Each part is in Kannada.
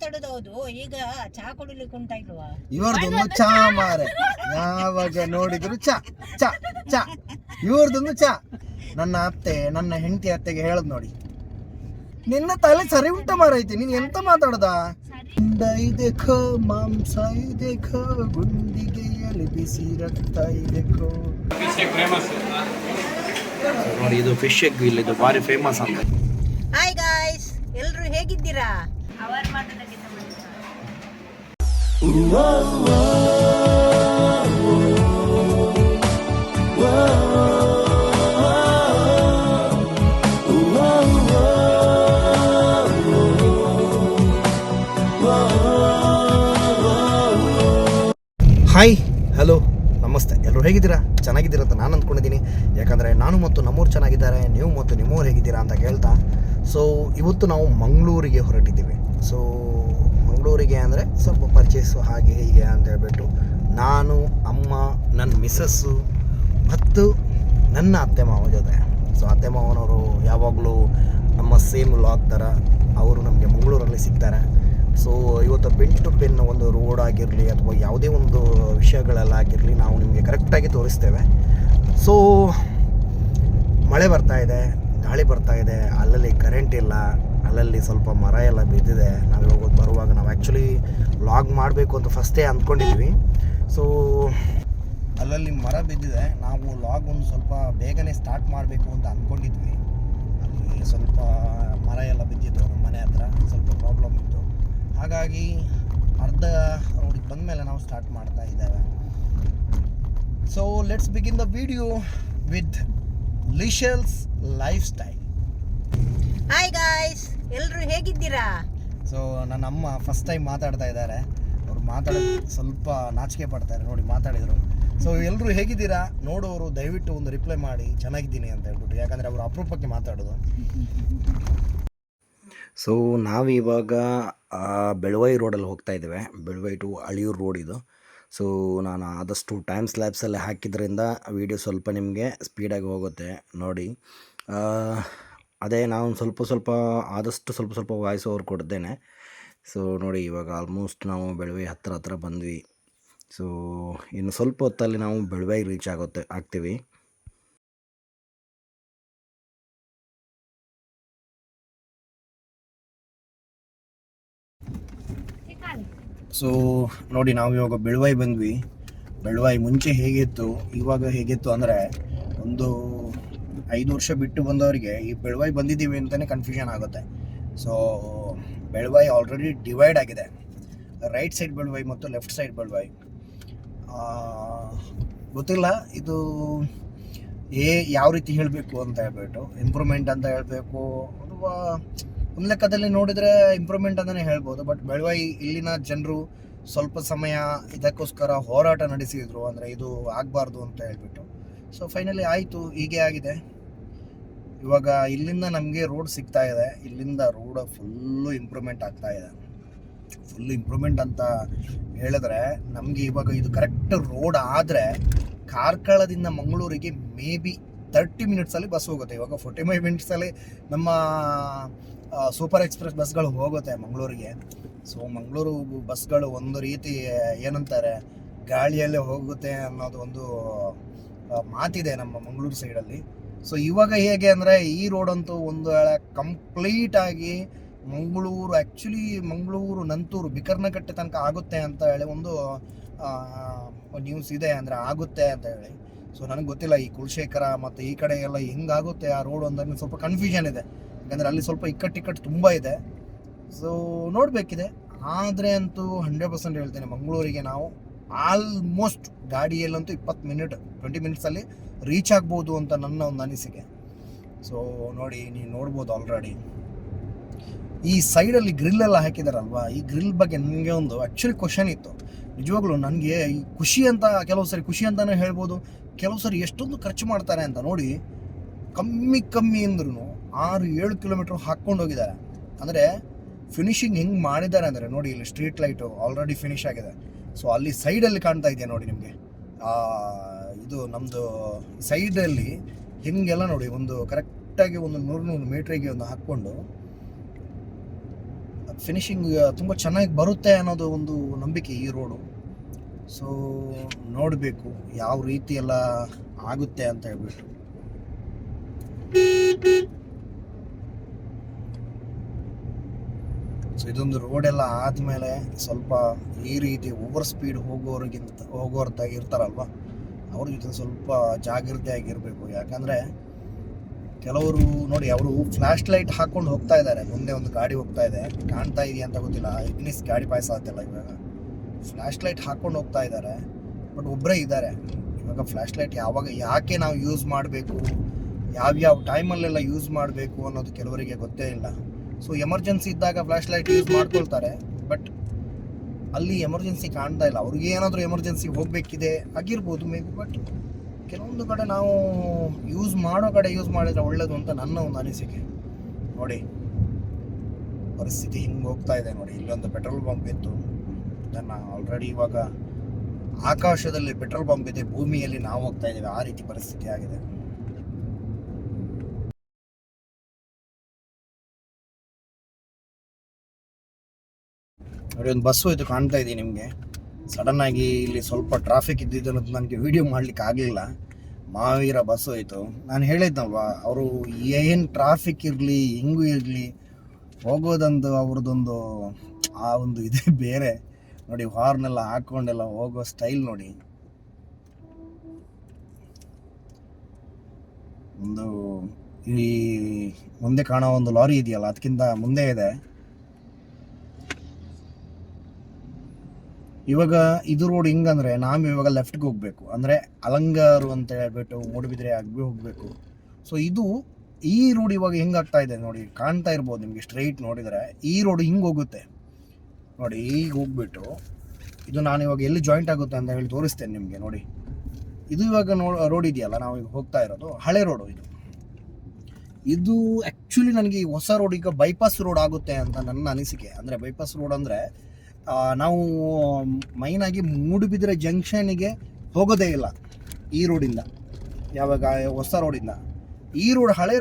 ಮಾತಾಡೋದು ಹೌದು. ಈಗ ಚಾ ಕುಡಿಲಿಕ್ಕೆ ಉಂಟಾ ಇಲ್ವಾ? ಇವ್ರದೊಂದು ಚಾ ಮಾರೆ, ಯಾವಾಗ ನೋಡಿದ್ರು ಚಾ ಚಾ ಚಾ, ಇವ್ರದೊಂದು ಚಾ. ನನ್ನ ಅತ್ತೆ, ನನ್ನ ಹೆಂಡತಿ ಅತ್ತೆಗೆ ಹೇಳದ್ ನೋಡಿ, ನಿನ್ನ ತಲೆ ಸರಿ ಉಂಟ ಮಾರೈತಿ, ನೀನ್ ಎಂತ ಮಾತಾಡದ? ಇದೆಖೋ ಮಾಂಸ ಇದೆಖೋ, ಗುಂಡಿಗೆಯಲ್ಲಿ ಬಿಸಿ ರಕ್ತ ಇದೆಖೋ. ನೋಡಿ, ಇದು ಫಿಶ್ ಎಗ್ ಇಲ್ಲಿದು ಭಾರಿ ಫೇಮಸ್ ಅಂತ. ಹಾಯ್ ಗಾಯ್ಸ್, ಎಲ್ರು ಹೇಗಿದ್ದೀರಾ? ಹಾಯ್, ಹಲೋ, ನಮಸ್ತೆ. ಎಲ್ಲರೂ ಹೇಗಿದ್ದೀರಾ? ಚೆನ್ನಾಗಿದ್ದೀರಾ ಅಂತ ನಾನು ಅಂದ್ಕೊಂಡಿದ್ದೀನಿ. ಯಾಕಂದರೆ ನಾನು ಮತ್ತು ನಮ್ಮೂರು ಚೆನ್ನಾಗಿದ್ದಾರೆ, ನೀವು ಮತ್ತು ನಿಮ್ಮೂರು ಹೇಗಿದ್ದೀರಾ ಅಂತ ಕೇಳ್ತಾ, ಸೊ ಇವತ್ತು ನಾವು ಮಂಗಳೂರಿಗೆ ಹೊರಟಿದ್ದೀವಿ. ಸೊ ಮಂಗಳೂರಿಗೆ ಅಂದರೆ ಸ್ವಲ್ಪ ಪರ್ಚೇಸು ಹಾಗೆ ಹೀಗೆ ಅಂತ ಹೇಳ್ಬಿಟ್ಟು ನಾನು, ಅಮ್ಮ, ನನ್ನ ಮಿಸ್ಸಸ್ಸು ಮತ್ತು ನನ್ನ ಅತ್ತೆ ಮಾವ ಜೊತೆ. ಸೊ ಅತ್ತೆ ಮಾವನವರು ಯಾವಾಗಲೂ ನಮ್ಮ ಸೇಮ್ ಲಾಗ್ ಥರ ಅವರು ನಮಗೆ ಮಂಗಳೂರಲ್ಲಿ ಸಿಗ್ತಾರೆ. ಸೊ ಇವತ್ತು ಪೆನ್ ಟು ಪೆನ್ ಒಂದು ರೋಡ್ ಆಗಿರಲಿ ಅಥವಾ ಯಾವುದೇ ಒಂದು ವಿಷಯಗಳಲ್ಲಾಗಿರಲಿ ನಾವು ನಿಮಗೆ ಕರೆಕ್ಟಾಗಿ ತೋರಿಸ್ತೇವೆ. ಸೊ ಮಳೆ ಬರ್ತಾ ಇದೆ, ಗಾಳಿ ಬರ್ತಾ ಇದೆ, ಅಲ್ಲಲ್ಲಿ ಕರೆಂಟ್ ಇಲ್ಲ, ಅಲ್ಲಲ್ಲಿ ಸ್ವಲ್ಪ ಮರ ಎಲ್ಲ ಬಿದ್ದಿದೆ. ನಾವು ಹೋಗೋದು ಬರುವಾಗ ನಾವು ಆ್ಯಕ್ಚುಲಿ ವ್ಲಾಗ್ ಮಾಡಬೇಕು ಅಂತ ಫಸ್ಟೇ ಅಂದ್ಕೊಂಡಿದ್ವಿ. ಸೊ ಅಲ್ಲಲ್ಲಿ ಮರ ಬಿದ್ದಿದೆ, ನಾವು ವ್ಲಾಗ್ ಒಂದು ಸ್ವಲ್ಪ ಬೇಗನೆ ಸ್ಟಾರ್ಟ್ ಮಾಡಬೇಕು ಅಂತ ಅಂದ್ಕೊಂಡಿದ್ವಿ. ಅಲ್ಲಿ ಸ್ವಲ್ಪ ಮರ ಎಲ್ಲ ಬಿದ್ದಿತ್ತು ನಮ್ಮ ಮನೆ ಹತ್ರ, ಸ್ವಲ್ಪ ಪ್ರಾಬ್ಲಮ್ ಇತ್ತು. ಹಾಗಾಗಿ ಅರ್ಧ ರೋಡಿಗೆ ಬಂದ ಮೇಲೆ ನಾವು ಸ್ಟಾರ್ಟ್ ಮಾಡ್ತಾ ಇದ್ದೇವೆ. So let's begin the video with Lishal's lifestyle. Hi guys, ಎಲ್ರು ಹೇಗಿದ್ದೀರಾ? ಸೊ ನನ್ನ ಅಮ್ಮ ಫಸ್ಟ್ ಟೈಮ್ ಮಾತಾಡ್ತಾ ಇದ್ದಾರೆ. ಅವ್ರು ಮಾತಾಡೋದು ಸ್ವಲ್ಪ ನಾಚಿಕೆ ಪಡ್ತಾರೆ. ನೋಡಿ ಮಾತಾಡಿದರು. ಸೊ ಎಲ್ಲರೂ ಹೇಗಿದ್ದೀರಾ ನೋಡೋರು ದಯವಿಟ್ಟು ಒಂದು ರಿಪ್ಲೈ ಮಾಡಿ ಚೆನ್ನಾಗಿದ್ದೀನಿ ಅಂತ ಹೇಳ್ಬಿಟ್ಟು, ಯಾಕಂದರೆ ಅವರು ಅಪರೂಪಕ್ಕೆ ಮಾತಾಡೋದು. ಸೊ ನಾವಿವಾಗ ಬೆಳವೈ ರೋಡಲ್ಲಿ ಹೋಗ್ತಾ ಇದ್ದೇವೆ. ಬೆಳವೈ ಟು ಅಳಿಯೂರು ರೋಡ್ ಇದು. ಸೊ ನಾನು ಆದಷ್ಟು ಟೈಮ್ ಸ್ಲ್ಯಾಬ್ಸಲ್ಲಿ ಹಾಕಿದ್ರಿಂದ ವೀಡಿಯೋ ಸ್ವಲ್ಪ ನಿಮಗೆ ಸ್ಪೀಡಾಗಿ ಹೋಗುತ್ತೆ ನೋಡಿ. ಅದೇ ನಾನು ಸ್ವಲ್ಪ ಆದಷ್ಟು ಸ್ವಲ್ಪ ವಾಯ್ಸ್ ಓವರ್ ಕೊಡ್ತೇನೆ. ಸೊ ನೋಡಿ, ಇವಾಗ ಆಲ್ಮೋಸ್ಟ್ ನಾವು ಬೆಳವೈ ಹತ್ರ ಬಂದ್ವಿ. ಸೊ ಇನ್ನು ಸ್ವಲ್ಪ ಹೊತ್ತಲ್ಲಿ ನಾವು ಬೆಳವೈಗೆ ರೀಚ್ ಆಗ್ತೀವಿ. ಸೊ ನೋಡಿ, ನಾವು ಇವಾಗ ಬೆಳವೈ ಬಂದ್ವಿ. ಬೆಳವೈ ಮುಂಚೆ ಹೇಗಿತ್ತು ಇವಾಗ ಹೇಗಿತ್ತು ಅಂದರೆ, ಒಂದು 5 ವರ್ಷ ಬಿಟ್ಟು ಬಂದವರಿಗೆ ಈ ಬೆಳವೈ ಬಂದಿದ್ದೀವಿ ಅಂತಲೇ ಕನ್ಫ್ಯೂಷನ್ ಆಗುತ್ತೆ. ಸೊ ಬೆಳವೈ ಆಲ್ರೆಡಿ ಡಿವೈಡ್ ಆಗಿದೆ. ರೈಟ್ ಸೈಡ್ ಬೆಳವೈ ಮತ್ತು ಲೆಫ್ಟ್ ಸೈಡ್ ಬೆಳವೈ. ಗೊತ್ತಿಲ್ಲ ಇದು ಯಾವ ರೀತಿ ಹೇಳಬೇಕು ಅಂತ ಹೇಳ್ಬಿಟ್ಟು, ಇಂಪ್ರೂವ್ಮೆಂಟ್ ಅಂತ ಹೇಳಬೇಕು ಅಥವಾ ಒಂದು ಲೆಕ್ಕದಲ್ಲಿ ನೋಡಿದರೆ ಇಂಪ್ರೂವ್ಮೆಂಟ್ ಅಂತಲೇ ಹೇಳ್ಬೋದು. ಬಟ್ ಬೆಳವೈ ಇಲ್ಲಿನ ಜನರು ಸ್ವಲ್ಪ ಸಮಯ ಇದಕ್ಕೋಸ್ಕರ ಹೋರಾಟ ನಡೆಸಿದರು, ಅಂದರೆ ಇದು ಆಗಬಾರ್ದು ಅಂತ ಹೇಳ್ಬಿಟ್ಟು. ಸೊ ಫೈನಲಿ ಆಯಿತು, ಹೀಗೆ ಆಗಿದೆ. ಇವಾಗ ಇಲ್ಲಿಂದ ನಮಗೆ ರೋಡ್ ಸಿಗ್ತಾ ಇದೆ. ಇಲ್ಲಿಂದ ರೋಡ್ ಫುಲ್ಲು ಇಂಪ್ರೂವ್ಮೆಂಟ್ ಆಗ್ತಾ ಇದೆ. ಫುಲ್ಲು ಇಂಪ್ರೂವ್ಮೆಂಟ್ ಅಂತ ಹೇಳಿದ್ರೆ, ನಮಗೆ ಇವಾಗ ಇದು ಕರೆಕ್ಟ್ ರೋಡ್ ಆದರೆ ಕಾರ್ಕಳದಿಂದ ಮಂಗಳೂರಿಗೆ ಮೇ ಬಿ 30 ಮಿನಿಟ್ಸಲ್ಲಿ ಬಸ್ ಹೋಗುತ್ತೆ. ಇವಾಗ 45 ಮಿನಿಟ್ಸಲ್ಲಿ ನಮ್ಮ ಸೂಪರ್ ಎಕ್ಸ್ಪ್ರೆಸ್ ಬಸ್ಗಳು ಹೋಗುತ್ತೆ ಮಂಗಳೂರಿಗೆ. ಸೊ ಮಂಗಳೂರು ಬಸ್ಗಳು ಒಂದು ರೀತಿ ಏನಂತಾರೆ, ಗಾಳಿಯಲ್ಲೇ ಹೋಗುತ್ತೆ ಅನ್ನೋದು ಒಂದು ಮಾತಿದೆ ನಮ್ಮ ಮಂಗಳೂರು ಸೈಡಲ್ಲಿ. ಸೊ ಇವಾಗ ಹೇಗೆ ಅಂದರೆ, ಈ ರೋಡಂತೂ ಒಂದು ವೇಳೆ ಕಂಪ್ಲೀಟಾಗಿ ಮಂಗಳೂರು ನಂತೂರು ಬಿಕರ್ನಕಟ್ಟೆ ತನಕ ಆಗುತ್ತೆ ಅಂತ ಹೇಳಿ ಒಂದು ನ್ಯೂಸ್ ಇದೆ, ಅಂದರೆ ಆಗುತ್ತೆ ಅಂತ ಹೇಳಿ. ಸೊ ನನಗೆ ಗೊತ್ತಿಲ್ಲ ಈ ಕುಲಶೇಖರ ಮತ್ತು ಈ ಕಡೆ ಎಲ್ಲ ಹೆಂಗಾಗುತ್ತೆ ಆ ರೋಡ್ ಅಂತ ಸ್ವಲ್ಪ ಕನ್ಫ್ಯೂಷನ್ ಇದೆ. ಯಾಕಂದರೆ ಅಲ್ಲಿ ಸ್ವಲ್ಪ ಇಕ್ಕಟ್ಟು ತುಂಬ ಇದೆ. ಸೊ ನೋಡಬೇಕಿದೆ. ಆದರೆ ಅಂತೂ 100% ಹೇಳ್ತೇನೆ, ಮಂಗಳೂರಿಗೆ ನಾವು ಆಲ್ಮೋಸ್ಟ್ ಗಾಡಿಯಲ್ಲಂತೂ 20 ಮಿನಿಟ್ಸಲ್ಲಿ ರೀಚ್ ಆಗ್ಬೋದು ಅಂತ ನನ್ನ ಒಂದು ಅನಿಸಿಕೆ. ಸೊ ನೋಡಿ, ನೀವು ನೋಡ್ಬೋದು ಆಲ್ರೆಡಿ ಈ ಸೈಡಲ್ಲಿ ಗ್ರಿಲ್ ಎಲ್ಲ ಹಾಕಿದಾರಲ್ವಾ. ಈ ಗ್ರಿಲ್ ಬಗ್ಗೆ ನನಗೆ ಒಂದು ಆ್ಯಕ್ಚುಲಿ ಕ್ವಶನ್ ಇತ್ತು. ನಿಜವಾಗ್ಲೂ ನನಗೆ ಈ ಖುಷಿ ಅಂತ, ಕೆಲವು ಸರಿ ಖುಷಿ ಅಂತಲೇ ಹೇಳ್ಬೋದು, ಕೆಲವು ಸರಿ ಎಷ್ಟೊಂದು ಖರ್ಚು ಮಾಡ್ತಾರೆ ಅಂತ ನೋಡಿ. ಕಮ್ಮಿ ಅಂದ್ರೂ 6-7 ಕಿಲೋಮೀಟ್ರ್ ಹಾಕ್ಕೊಂಡು ಹೋಗಿದ್ದಾರೆ. ಅಂದರೆ ಫಿನಿಶಿಂಗ್ ಹೆಂಗೆ ಮಾಡಿದ್ದಾರೆ ಅಂದರೆ ನೋಡಿ, ಇಲ್ಲಿ ಸ್ಟ್ರೀಟ್ ಲೈಟು ಆಲ್ರೆಡಿ ಫಿನಿಶ್ ಆಗಿದೆ. ಸೊ ಅಲ್ಲಿ ಸೈಡಲ್ಲಿ ಕಾಣ್ತಾ ಇದೆಯಾ ನೋಡಿ ನಿಮಗೆ, ಇದು ನಮ್ಮದು ಸೈಡಲ್ಲಿ ಹಿಂಗೆಲ್ಲ ನೋಡಿ, ಒಂದು ಕರೆಕ್ಟಾಗಿ ಒಂದು 100 ಮೀಟ್ರಿಗೆ ಒಂದು ಹಾಕ್ಕೊಂಡು ಫಿನಿಶಿಂಗ್ ತುಂಬ ಚೆನ್ನಾಗಿ ಬರುತ್ತೆ ಅನ್ನೋದು ಒಂದು ನಂಬಿಕೆ ಈ ರೋಡು. ಸೊ ನೋಡಬೇಕು ಯಾವ ರೀತಿ ಎಲ್ಲ ಆಗುತ್ತೆ ಅಂತ ಹೇಳ್ಬಿಟ್ಟು. ಸೊ ಇದೊಂದು ರೋಡ್ ಎಲ್ಲ ಆದಮೇಲೆ ಸ್ವಲ್ಪ ಈ ರೀತಿ ಓವರ್ ಸ್ಪೀಡ್ ಹೋಗೋರ್ದಾಗಿ ಇರ್ತಾರಲ್ವ, ಅವ್ರ ಜೊತೆ ಸ್ವಲ್ಪ ಜಾಗೃತಿಯಾಗಿರಬೇಕು. ಯಾಕಂದರೆ ಕೆಲವರು ನೋಡಿ, ಅವರು ಫ್ಲ್ಯಾಶ್ ಲೈಟ್ ಹಾಕ್ಕೊಂಡು ಹೋಗ್ತಾ ಇದ್ದಾರೆ. ಮುಂದೆ ಒಂದು ಗಾಡಿ ಹೋಗ್ತಾ ಇದೆ, ಕಾಣ್ತಾ ಇದೆಯಾ ಅಂತ ಗೊತ್ತಿಲ್ಲ, ಇಗ್ನಿಸ್ ಗಾಡಿ ಪಾಯಸ ಆಯ್ತಲ್ಲ, ಇವಾಗ ಫ್ಲ್ಯಾಶ್ ಲೈಟ್ ಹಾಕ್ಕೊಂಡು ಹೋಗ್ತಾ ಇದ್ದಾರೆ. ಬಟ್ ಒಬ್ಬರೇ ಇದ್ದಾರೆ. ಇವಾಗ ಫ್ಲ್ಯಾಶ್ ಲೈಟ್ ಯಾಕೆ ನಾವು ಯೂಸ್ ಮಾಡಬೇಕು, ಯಾವ್ಯಾವ ಟೈಮಲ್ಲೆಲ್ಲ ಯೂಸ್ ಮಾಡಬೇಕು ಅನ್ನೋದು ಕೆಲವರಿಗೆ ಗೊತ್ತೇ ಇಲ್ಲ. ಸೊ ಎಮರ್ಜೆನ್ಸಿ ಇದ್ದಾಗ ಫ್ಲ್ಯಾಶ್ ಲೈಟ್ ಯೂಸ್ ಮಾಡ್ಕೊಳ್ತಾರೆ, ಬಟ್ ಅಲ್ಲಿ ಎಮರ್ಜೆನ್ಸಿ ಕಾಣ್ತಾ ಇಲ್ಲ. ಅವ್ರಿಗೆ ಏನಾದರೂ ಎಮರ್ಜೆನ್ಸಿ ಹೋಗಬೇಕಿದೆ ಆಗಿರ್ಬೋದು ಮೇ ಬಿ, ಬಟ್ ಕೆಲವೊಂದು ಕಡೆ ನಾವು ಯೂಸ್ ಮಾಡೋ ಕಡೆ ಯೂಸ್ ಮಾಡಿದರೆ ಒಳ್ಳೇದು ಅಂತ ನನ್ನ ಒಂದು ಅನಿಸಿಕೆ. ನೋಡಿ ಪರಿಸ್ಥಿತಿ ಹಿಂಗೆ ಹೋಗ್ತಾ ಇದೆ. ನೋಡಿ ಇಲ್ಲೊಂದು ಪೆಟ್ರೋಲ್ ಪಂಪ್ ಇತ್ತು, ನನ್ನ ಆಲ್ರೆಡಿ ಇವಾಗ ಆಕಾಶದಲ್ಲಿ ಪೆಟ್ರೋಲ್ ಪಂಪ್ ಇದೆ, ಭೂಮಿಯಲ್ಲಿ ನಾವು ಹೋಗ್ತಾ ಇದ್ದೇವೆ, ಆ ರೀತಿ ಪರಿಸ್ಥಿತಿ ಆಗಿದೆ. ನೋಡಿ ಒಂದು ಬಸ್ಸು ಇದು ಕಾಣ್ತಾ ಇದೆ ನಿಮಗೆ. ಸಡನ್ ಆಗಿ ಇಲ್ಲಿ ಸ್ವಲ್ಪ ಟ್ರಾಫಿಕ್ ಇದ್ದಿದ್ದು ನನಗೆ ವಿಡಿಯೋ ಮಾಡ್ಲಿಕ್ಕೆ ಆಗಲಿಲ್ಲ. ಮಹಾವೀರ ಬಸ್ಸು ಹೋಯಿತು. ನಾನು ಹೇಳಿದ್ನಲ್ವಾ, ಅವರು ಏನು ಟ್ರಾಫಿಕ್ ಇರಲಿ ಹಿಂಗೂ ಇರಲಿ ಹೋಗೋದೊಂದು ಅವ್ರದ್ದೊಂದು ಆ ಒಂದು ಇದೇ ಬೇರೆ. ನೋಡಿ ಹಾರ್ನೆಲ್ಲ ಹಾಕ್ಕೊಂಡೆಲ್ಲ ಹೋಗೋ ಸ್ಟೈಲ್ ನೋಡಿ. ಒಂದು ಈ ಮುಂದೆ ಕಾಣೋ ಒಂದು ಲಾರಿ ಇದೆಯಲ್ಲ, ಅದಕ್ಕಿಂತ ಮುಂದೆ ಇದೆ. ಇವಾಗ ಇದು ರೋಡ್ ಹಿಂಗಂದ್ರೆ ನಾವು ಇವಾಗ ಲೆಫ್ಟ್ಗೆ ಹೋಗಬೇಕು, ಅಂದರೆ ಅಲಂಗಾರು ಅಂತ ಹೇಳ್ಬಿಟ್ಟು ಮೂಡುಬಿದ್ರೆ ಅಗ್ಬಿ ಹೋಗಬೇಕು. ಸೊ ಈ ರೋಡ್ ಇವಾಗ ಹೆಂಗಾಗ್ತಾ ಇದೆ ನೋಡಿ, ಕಾಣ್ತಾ ಇರ್ಬೋದು ನಿಮಗೆ. ಸ್ಟ್ರೈಟ್ ನೋಡಿದರೆ ಈ ರೋಡ್ ಹಿಂಗೆ ಹೋಗುತ್ತೆ ನೋಡಿ. ಈಗ ಹೋಗ್ಬಿಟ್ಟು ಇದು ನಾನು ಇವಾಗ ಎಲ್ಲಿ ಜಾಯಿಂಟ್ ಆಗುತ್ತೆ ಅಂತ ಹೇಳಿ ತೋರಿಸ್ತೇನೆ ನಿಮಗೆ. ನೋಡಿ ಇದು ಇವಾಗ ರೋಡ್ ಇದೆಯಲ್ಲ, ನಾವು ಈಗ ಹೋಗ್ತಾ ಇರೋದು ಹಳೆ ರೋಡು. ಇದು ಆ್ಯಕ್ಚುಲಿ ನನಗೆ ಈ ಹೊಸ ರೋಡ್ ಈಗ ಬೈಪಾಸ್ ರೋಡ್ ಆಗುತ್ತೆ ಅಂತ ನನ್ನ ಅನಿಸಿಕೆ. ಅಂದರೆ ಬೈಪಾಸ್ ರೋಡ್ ಅಂದರೆ ನಾವು ಮೈನಾಗಿ ಮೂಡುಬಿದಿರೆ ಜಂಕ್ಷನ್ನಿಗೆ ಹೋಗೋದೇ ಇಲ್ಲ ಈ ರೋಡಿಂದ, ಯಾವಾಗ ಹೊಸ ರೋಡಿಂದ. ಈ ರೋಡ್ ಹಳೆ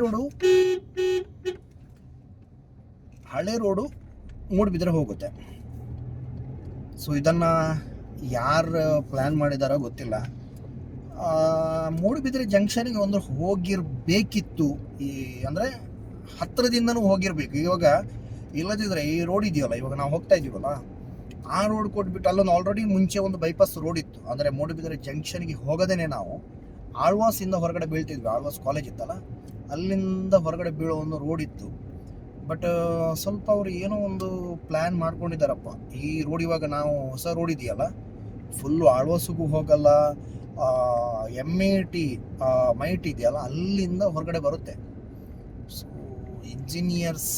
ರೋಡು ಮೂಡುಬಿದಿರೆ ಹೋಗುತ್ತೆ. ಸೊ ಇದನ್ನು ಯಾರು ಪ್ಲ್ಯಾನ್ ಮಾಡಿದಾರೋ ಗೊತ್ತಿಲ್ಲ. ಮೂಡುಬಿದಿರೆ ಜಂಕ್ಷನ್ನಿಗೆ ಒಂದು ಹೋಗಿರಬೇಕಿತ್ತು, ಅಂದರೆ ಹತ್ತಿರದಿಂದನೂ ಹೋಗಿರಬೇಕು. ಇವಾಗ ಇಲ್ಲದಿದ್ದರೆ ಈ ರೋಡ್ ಇದೆಯಲ್ಲ, ಇವಾಗ ನಾವು ಹೋಗ್ತಾ ಇದ್ದೀವಲ್ಲ, ಆ ರೋಡ್ ಕೊಟ್ಬಿಟ್ಟು ಅಲ್ಲೊಂದು ಆಲ್ರೆಡಿ ಮುಂಚೆ ಒಂದು ಬೈಪಾಸ್ ರೋಡ್ ಇತ್ತು. ಅಂದರೆ ಮೂಡುಬಿದಿರೆ ಜಂಕ್ಷನ್ಗೆ ಹೋಗೋದೇ ನಾವು ಆಳ್ವಾಸಿಂದ ಹೊರಗಡೆ ಬೀಳ್ತಿದ್ವಿ. ಆಳ್ವಾಸ್ ಕಾಲೇಜ್ ಇತ್ತಲ್ಲ, ಅಲ್ಲಿಂದ ಹೊರಗಡೆ ಬೀಳೋ ಒಂದು ರೋಡ್ ಇತ್ತು. ಬಟ್ ಸ್ವಲ್ಪ ಅವರು ಏನೋ ಒಂದು ಪ್ಲ್ಯಾನ್ ಮಾಡ್ಕೊಂಡಿದ್ದಾರಪ್ಪ. ಈ ರೋಡ್ ಇವಾಗ ನಾವು ಹೊಸ ರೋಡ್ ಇದೆಯಲ್ಲ, ಫುಲ್ಲು ಆಳ್ವಾಸಿಗೂ ಹೋಗಲ್ಲ, MIT ಇದೆಯಲ್ಲ ಅಲ್ಲಿಂದ ಹೊರಗಡೆ ಬರುತ್ತೆ. ಸೊ ಇಂಜಿನಿಯರ್ಸ್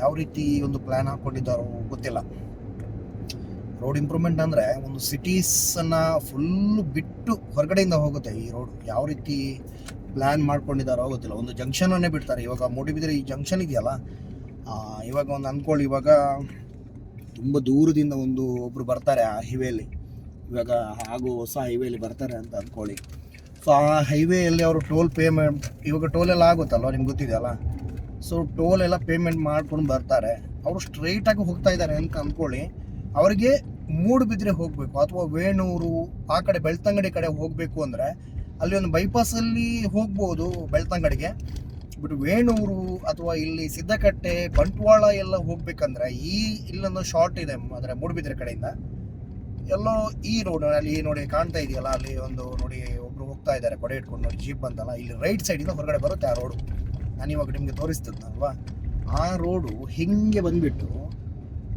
ಯಾವ ರೀತಿ ಒಂದು ಪ್ಲ್ಯಾನ್ ಹಾಕ್ಕೊಂಡಿದ್ದಾರೋ ಗೊತ್ತಿಲ್ಲ. ರೋಡ್ ಇಂಪ್ರೂವ್ಮೆಂಟ್ ಅಂದರೆ ಒಂದು ಸಿಟೀಸನ್ನು ಫುಲ್ಲು ಬಿಟ್ಟು ಹೊರಗಡೆಯಿಂದ ಹೋಗುತ್ತೆ ಈ ರೋಡ್. ಯಾವ ರೀತಿ ಪ್ಲ್ಯಾನ್ ಮಾಡ್ಕೊಂಡಿದ್ದಾರೋ ಗೊತ್ತಿಲ್ಲ. ಒಂದು ಜಂಕ್ಷನನ್ನೇ ಬಿಡ್ತಾರೆ. ಇವಾಗ ಮೂಡುಬಿದಿರೆ ಈ ಜಂಕ್ಷನ್ ಇದೆಯಲ್ಲ, ಇವಾಗ ಒಂದು ಅಂದ್ಕೊಳ್ಳಿ, ಇವಾಗ ತುಂಬ ದೂರದಿಂದ ಒಬ್ಬರು ಬರ್ತಾರೆ ಆ ಹೈವೇಲಿ, ಇವಾಗ ಹಾಗೂ ಹೊಸ ಹೈವೇಲಿ ಬರ್ತಾರೆ ಅಂತ ಅಂದ್ಕೊಳ್ಳಿ. ಸೊ ಆ ಹೈವೇಯಲ್ಲಿ ಅವರು ಟೋಲ್ ಪೇಮೆಂಟ್, ಇವಾಗ ಟೋಲ್ ಎಲ್ಲ ಆಗುತ್ತಲ್ವ ನಿಮ್ಗೆ ಗೊತ್ತಿದೆಯಲ್ಲ. ಸೊ ಟೋಲ್ ಎಲ್ಲ ಪೇಮೆಂಟ್ ಮಾಡ್ಕೊಂಡು ಬರ್ತಾರೆ. ಅವರು ಸ್ಟ್ರೈಟಾಗಿ ಹೋಗ್ತಾ ಇದ್ದಾರೆ ಅಂತ ಅಂದ್ಕೊಳ್ಳಿ. ಅವರಿಗೆ ಮೂಡುಬಿದಿರೆ ಹೋಗಬೇಕು ಅಥವಾ ವೇಣೂರು ಆ ಕಡೆ ಬೆಳ್ತಂಗಡಿ ಕಡೆ ಹೋಗಬೇಕು ಅಂದರೆ ಅಲ್ಲಿ ಒಂದು ಬೈಪಾಸಲ್ಲಿ ಹೋಗ್ಬೋದು ಬೆಳ್ತಂಗಡಿಗೆ. ಬಟ್ ವೇಣೂರು ಅಥವಾ ಇಲ್ಲಿ ಸಿದ್ದಕಟ್ಟೆ ಬಂಟ್ವಾಳ ಎಲ್ಲ ಹೋಗ್ಬೇಕಂದ್ರೆ ಇಲ್ಲೊಂದು ಶಾರ್ಟ್ ಇದೆ, ಅಂದರೆ ಮೂಡುಬಿದಿರೆ ಕಡೆಯಿಂದ ಎಲ್ಲೋ ಈ ರೋಡ್ ಅಲ್ಲಿ ನೋಡಿ ಕಾಣ್ತಾ ಇದೆಯಲ್ಲ, ಅಲ್ಲಿ ಒಂದು ನೋಡಿ ಒಬ್ರು ಹೋಗ್ತಾ ಇದ್ದಾರೆ ಕೊಡೆ ಇಟ್ಕೊಂಡು, ನೋಡಿ ಜೀಪ್ ಬಂತಲ್ಲ, ಇಲ್ಲಿ ರೈಟ್ ಸೈಡಿಂದ ಹೊರಗಡೆ ಬರುತ್ತೆ ಆ ರೋಡು. ನಾನು ಇವಾಗ ನಿಮಗೆ ತೋರಿಸ್ತಿದ್ನಲ್ವಾ, ಆ ರೋಡು ಹಿಂಗೆ ಬಂದ್ಬಿಟ್ಟು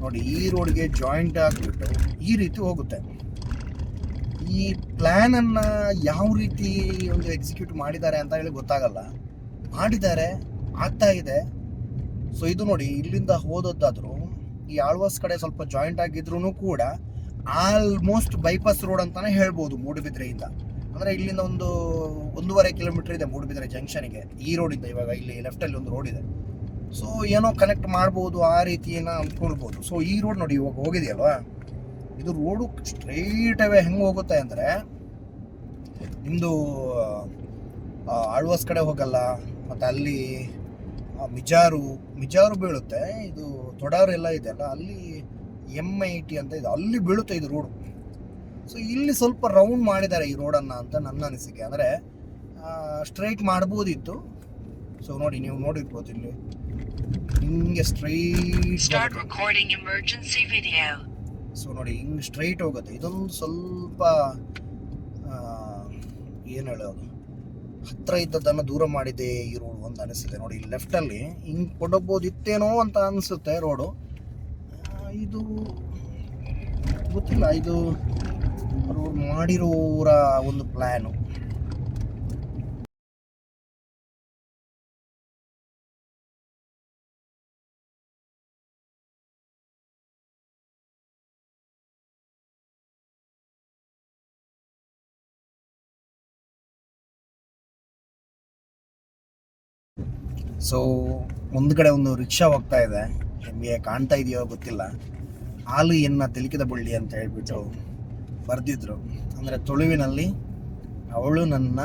ನೋಡಿ ಈ ರೋಡ್ಗೆ ಜಾಯಿಂಟ್ ಆಗಿಬಿಟ್ಟು ಈ ರೀತಿ ಹೋಗುತ್ತೆ. ಈ ಪ್ಲ್ಯಾನನ್ನು ಯಾವ ರೀತಿ ಒಂದು ಎಕ್ಸಿಕ್ಯೂಟ್ ಮಾಡಿದ್ದಾರೆ ಅಂತ ಹೇಳಿ ಗೊತ್ತಾಗಲ್ಲ. ಮಾಡಿದ್ದಾರೆ, ಆಗ್ತಾ ಇದೆ. ಸೊ ಇದು ನೋಡಿ ಇಲ್ಲಿಂದ ಹೋದದ್ದಾದರೂ ಈ ಆಳ್ವಾಸ್ ಕಡೆ ಸ್ವಲ್ಪ ಜಾಯಿಂಟ್ ಆಗಿದ್ರೂ ಕೂಡ ಆಲ್ಮೋಸ್ಟ್ ಬೈಪಾಸ್ ರೋಡ್ ಅಂತಾನೆ ಹೇಳ್ಬೋದು ಮೂಡುಬಿದ್ರೆಯಿಂದ. ಅಂದರೆ ಇಲ್ಲಿಂದ 1.5 ಕಿಲೋಮೀಟರ್ ಇದೆ ಮೂಡುಬಿದಿರೆ ಜಂಕ್ಷನ್ಗೆ ಈ ರೋಡಿಂದ. ಇವಾಗ ಇಲ್ಲಿ ಲೆಫ್ಟಲ್ಲಿ ಒಂದು ರೋಡ್ ಇದೆ. ಸೊ ಏನೋ ಕನೆಕ್ಟ್ ಮಾಡ್ಬೋದು, ಆ ರೀತಿಯನ್ನು ಅಂದ್ಕೊಳ್ಬೋದು. ಸೊ ಈ ರೋಡ್ ನೋಡಿ ಇವಾಗ ಹೋಗಿದೆಯಲ್ವಾ, ಇದು ರೋಡು ಸ್ಟ್ರೈಟ್ ಅವೇ ಹೆಂಗೆ ಹೋಗುತ್ತೆ ಅಂದರೆ ನಿಮ್ಮದು ಆಳ್ವಾಸ್ ಕಡೆ ಹೋಗಲ್ಲ, ಮತ್ತು ಅಲ್ಲಿ ಮಿಜಾರು ಬೀಳುತ್ತೆ. ಇದು ತೊಡಾರು ಎಲ್ಲ ಇದೆಯಲ್ಲ, ಅಲ್ಲಿ MIT ಅಂತ ಇದೆ, ಅಲ್ಲಿ ಬೀಳುತ್ತೆ ಇದು ರೋಡು. ಸೊ ಇಲ್ಲಿ ಸ್ವಲ್ಪ ರೌಂಡ್ ಮಾಡಿದ್ದಾರೆ ಈ ರೋಡನ್ನು ಅಂತ ನನ್ನ ಅನಿಸಿಕೆ. ಅಂದರೆ ಸ್ಟ್ರೈಟ್ ಮಾಡ್ಬೋದಿತ್ತು. ಸೊ ನೋಡಿ, ನೀವು ನೋಡಿರ್ಬೋದು ಇಲ್ಲಿ ಹಿಂಗೆ ಸ್ಟ್ರೈಟ್. ಸೊ ನೋಡಿ, ಹಿಂಗೆ ಸ್ಟ್ರೈಟ್ ಹೋಗುತ್ತೆ. ಇದೊಂದು ಸ್ವಲ್ಪ ಏನು ಹೇಳೋದು, ಹತ್ರ ಇದ್ದದ್ದನ್ನು ದೂರ ಮಾಡಿದೆ ಈ ರೋಡು ಅಂತ ಅನಿಸುತ್ತೆ. ನೋಡಿ, ಲೆಫ್ಟಲ್ಲಿ ಹಿಂಗೆ ಕೊಂಡೋಗ್ಬೋದಿತ್ತೇನೋ ಅಂತ ಅನಿಸುತ್ತೆ ರೋಡು. ಇದು ಗೊತ್ತಿಲ್ಲ, ಇದು ಅವರು ಮಾಡಿರೋರ ಒಂದು ಪ್ಲ್ಯಾನು. ಸೊ ಮುಂದ್ಗಡೆ ಒಂದು ರಿಕ್ಷಾ ಹೋಗ್ತಾ ಇದೆ. ನಿಮಗೆ ಕಾಣ್ತಾ ಇದೆಯೋ ಗೊತ್ತಿಲ್ಲ. ಹಾಲು ಎನ್ನ ತೆಲಿಕಿದ ಬಳ್ಳಿ ಅಂತ ಹೇಳ್ಬಿಟ್ಟು ಬರೆದಿದ್ರು. ಅಂದರೆ ತುಳುವಿನಲ್ಲಿ ಅವಳು ನನ್ನ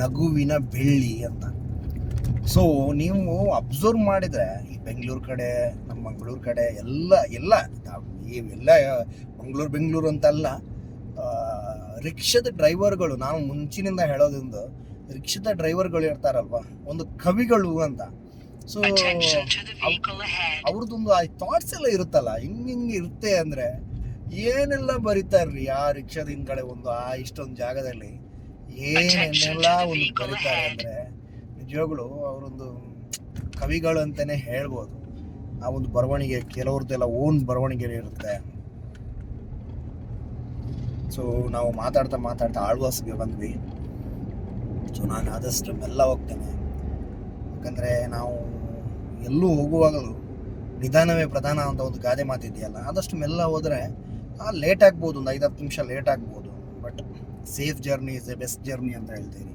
ನಗುವಿನ ಬೆಳ್ಳಿ ಅಂತ. ಸೊ ನೀವು ಅಬ್ಸರ್ವ್ ಮಾಡಿದರೆ ಈ ಬೆಂಗಳೂರು ಕಡೆ, ನಮ್ಮ ಮಂಗಳೂರು ಕಡೆ ಎಲ್ಲ ಇವೆಲ್ಲ ಬೆಂಗಳೂರು ಅಂತಲ್ಲ, ರಿಕ್ಷಾದ ಡ್ರೈವರ್ಗಳು, ನಾನು ಮುಂಚಿನಿಂದ ಹೇಳೋದೊಂದು, ರಿಕ್ಷಾದ ಡ್ರೈವರ್ಗಳು ಇರ್ತಾರಲ್ವ, ಒಂದು ಕವಿಗಳು ಅಂತ. ಸೊ ಅವ್ರದ್ದೊಂದು ಆ ಥಾಟ್ಸ್ ಎಲ್ಲ ಇರುತ್ತಲ್ಲ, ಹಿಂಗೆ ಇರುತ್ತೆ. ಅಂದರೆ ಏನೆಲ್ಲ ಬರೀತಾರ್ರಿ ಆ ರಿಕ್ಷಾದ ಹಿಂದ್ಗಡೆ ಒಂದು ಇಷ್ಟೊಂದು ಜಾಗದಲ್ಲಿ ಏನೆಲ್ಲ ಒಂದು ಬರೀತಾರೆ ಅಂದರೆ ನಿಜವಾಗ್ಲು ಅವರೊಂದು ಕವಿಗಳು ಅಂತಲೇ ಹೇಳ್ಬೋದು. ಆ ಒಂದು ಬರವಣಿಗೆ, ಕೆಲವ್ರದ್ದೆಲ್ಲ ಓನ್ ಬರವಣಿಗೆ ಇರುತ್ತೆ. ಸೊ ನಾವು ಮಾತಾಡ್ತಾ ಆಳ್ವಾಸ್ಗೆ ಬಂದ್ವಿ. ಸೊ ನಾನು ಆದಷ್ಟು ಮೆಲ್ಲ ಹೋಗ್ತೇನೆ, ಯಾಕಂದರೆ ನಾವು ಎಲ್ಲೂ ಹೋಗುವಾಗಲೂ ನಿಧಾನವೇ ಪ್ರಧಾನ ಅಂತ ಒಂದು ಗಾದೆ ಮಾತಿದೆಯಲ್ಲ, ಆದಷ್ಟು ಮೆಲ್ಲ ಹೋದರೆ ಲೇಟ್ ಆಗ್ಬೋದು, ಒಂದು 5-10 ನಿಮಿಷ ಲೇಟ್ ಆಗ್ಬೋದು. But safe journey is A best journey ಅಂತ ಹೇಳ್ತೀನಿ.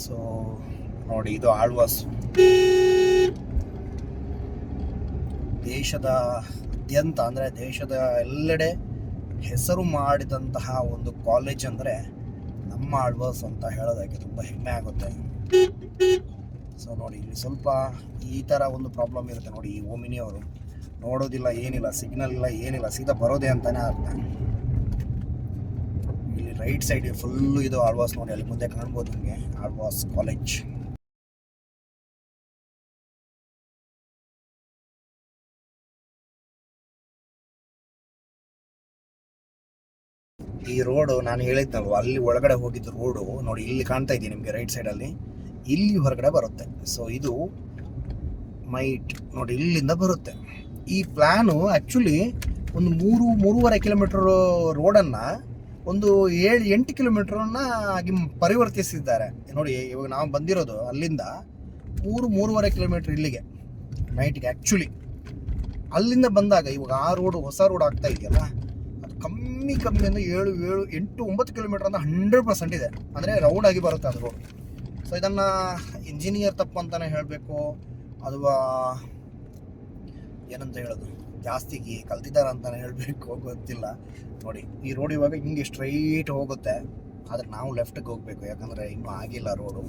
ಸೊ ನೋಡಿ, ಇದು ಆಳ್ವಾಸ್. ದೇಶದಾದ್ಯಂತ ಅಂದರೆ ದೇಶದ ಎಲ್ಲೆಡೆ ಹೆಸರು ಮಾಡಿದಂತಹ ಒಂದು ಕಾಲೇಜ್ ಅಂದರೆ ನಮ್ಮ ಆಳ್ವಾಸ್ ಅಂತ ಹೇಳೋದಕ್ಕೆ ತುಂಬ ಹೆಮ್ಮೆ ಆಗುತ್ತೆ. ಸೊ ನೋಡಿ, ಇಲ್ಲಿ ಸ್ವಲ್ಪ ಈ ಥರ ಒಂದು ಪ್ರಾಬ್ಲಮ್ ಇರುತ್ತೆ. ನೋಡಿ, ಈ ಓಮಿನಿ ಅವರು ನೋಡೋದಿಲ್ಲ, ಏನಿಲ್ಲ, ಸಿಗ್ನಲ್ ಇಲ್ಲ, ಏನಿಲ್ಲ, ಸೀದಾ ಬರೋದೇ ಅಂತಾನೆ ಅರ್ಥ. ಇಲ್ಲಿ ರೈಟ್ ಸೈಡ್ ಫುಲ್ಲು ಇದು ಆಳ್ವಾಸ್. ನೋಡಿ, ಅಲ್ಲಿ ಮುಂದೆ ಕಾಣ್ಬೋದು ನಿಮಗೆ ಆಳ್ವಾಸ್ ಕಾಲೇಜ್. ಈ ರೋಡು ನಾನು ಹೇಳಿದ್ನಲ್ವ, ಅಲ್ಲಿ ಒಳಗಡೆ ಹೋಗಿದ್ದು ರೋಡು ನೋಡಿ, ಇಲ್ಲಿ ಕಾಣ್ತಾ ಇದೆಯಾ ನಿಮಗೆ ರೈಟ್ ಸೈಡಲ್ಲಿ, ಇಲ್ಲಿ ಹೊರಗಡೆ ಬರುತ್ತೆ. ಸೊ ಇದು ಮೈಟ್ ನೋಡಿ, ಇಲ್ಲಿಂದ ಬರುತ್ತೆ. ಈ ಪ್ಲ್ಯಾನು ಆ್ಯಕ್ಚುಲಿ ಒಂದು 3-3.5 ಕಿಲೋಮೀಟರ್ ರೋಡನ್ನು ಒಂದು 7-8 ಕಿಲೋಮೀಟ್ರನ್ನ ಆಗಿ ಪರಿವರ್ತಿಸಿದ್ದಾರೆ. ನೋಡಿ, ಇವಾಗ ನಾವು ಬಂದಿರೋದು ಅಲ್ಲಿಂದ 3-3.5 ಕಿಲೋಮೀಟ್ರ್ ಇಲ್ಲಿಗೆ ಮೈಟ್ಗೆ. ಆ್ಯಕ್ಚುಲಿ ಅಲ್ಲಿಂದ ಬಂದಾಗ ಇವಾಗ ಆ ರೋಡು, ಹೊಸ ರೋಡ್ ಆಗ್ತಾ ಇದೆಯಲ್ಲ, ಅದು ಕಮ್ಮಿ ಅಂದರೆ 7-8-9 ಕಿಲೋಮೀಟ್ರ್ ಅಂತ 100% ಇದೆ. ಅಂದರೆ ರೌಂಡ್ ಆಗಿ ಬರುತ್ತೆ ಅದು ರೋಡ್. ಸೊ ಇದನ್ನು ಇಂಜಿನಿಯರ್ ತಪ್ಪು ಅಂತಲೇ ಹೇಳಬೇಕು, ಅಥವಾ ಏನಂತ ಹೇಳೋದು, ಜಾಸ್ತಿ ಕಲ್ತಿದ್ದಾರೆ ಅಂತಲೇ ಹೇಳಬೇಕು, ಗೊತ್ತಿಲ್ಲ. ನೋಡಿ, ಈ ರೋಡ್ ಇವಾಗ ಹಿಂಗೆ ಸ್ಟ್ರೈಟ್ ಹೋಗುತ್ತೆ, ಆದರೆ ನಾವು ಲೆಫ್ಟಿಗೆ ಹೋಗಬೇಕು, ಯಾಕಂದರೆ ಇನ್ನೂ ಆಗಿಲ್ಲ ರೋಡು.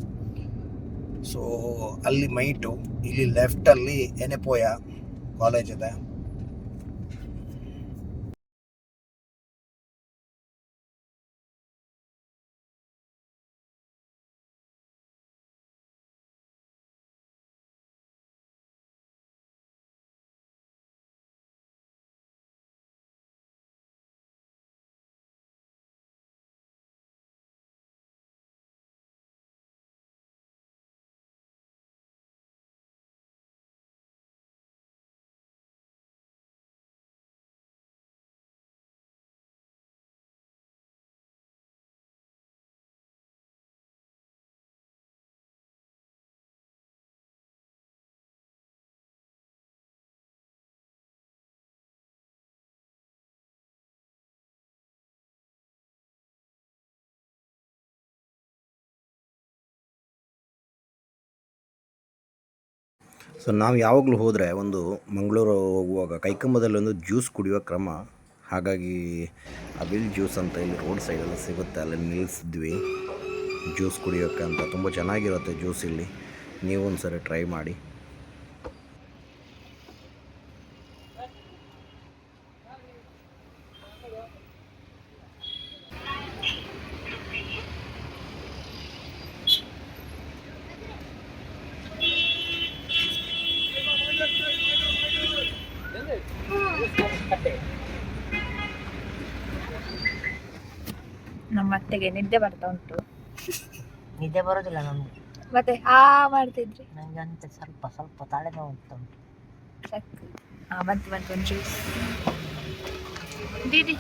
ಸೊ ಅಲ್ಲಿ ಮೈಟು, ಇಲ್ಲಿ ಲೆಫ್ಟಲ್ಲಿ ಎನೆಪೋಯ ಕಾಲೇಜ್ ಇದೆ. ಸೊ ನಾವು ಯಾವಾಗಲೂ ಹೋದರೆ ಒಂದು ಮಂಗಳೂರು ಹೋಗುವಾಗ ಕೈಕಂಬದಲ್ಲಿ ಒಂದು ಜ್ಯೂಸ್ ಕುಡಿಯೋ ಕ್ರಮ. ಹಾಗಾಗಿ ಅವಿಲ್ ಜ್ಯೂಸ್ ಅಂತ ಇಲ್ಲಿ ರೋಡ್ ಸೈಡಲ್ಲಿ ಸಿಗುತ್ತೆ, ಅಲ್ಲಿ ನಿಲ್ಲಿಸಿದ್ವಿ ಜ್ಯೂಸ್ ಕುಡಿಯೋಕ್ಕೆ ಅಂತ. ತುಂಬ ಚೆನ್ನಾಗಿರುತ್ತೆ ಜ್ಯೂಸ್ ಇಲ್ಲಿ. ನೀವು ಒಂದು ಸರಿ ಟ್ರೈ ಮಾಡಿ. ನಮ್ಮ ಅತ್ತೆಗೆ ನಿದ್ದೆ ಬರ್ತಾ ಉಂಟು. ನಿದ್ದೆ ಬರೋದಿಲ್ಲ ನಮ್ಗೆ. ಮತ್ತೆ ಮಾಡ್ತಿದ್ರಿ. ನಂಗೆ ಅಂತ ಸ್ವಲ್ಪ ಸ್ವಲ್ಪ ತಲೆನೋವು ಉಂಟು. ಬಂತು ಒಂದು ಜ್ಯೂಸ್ ದೀದಿ.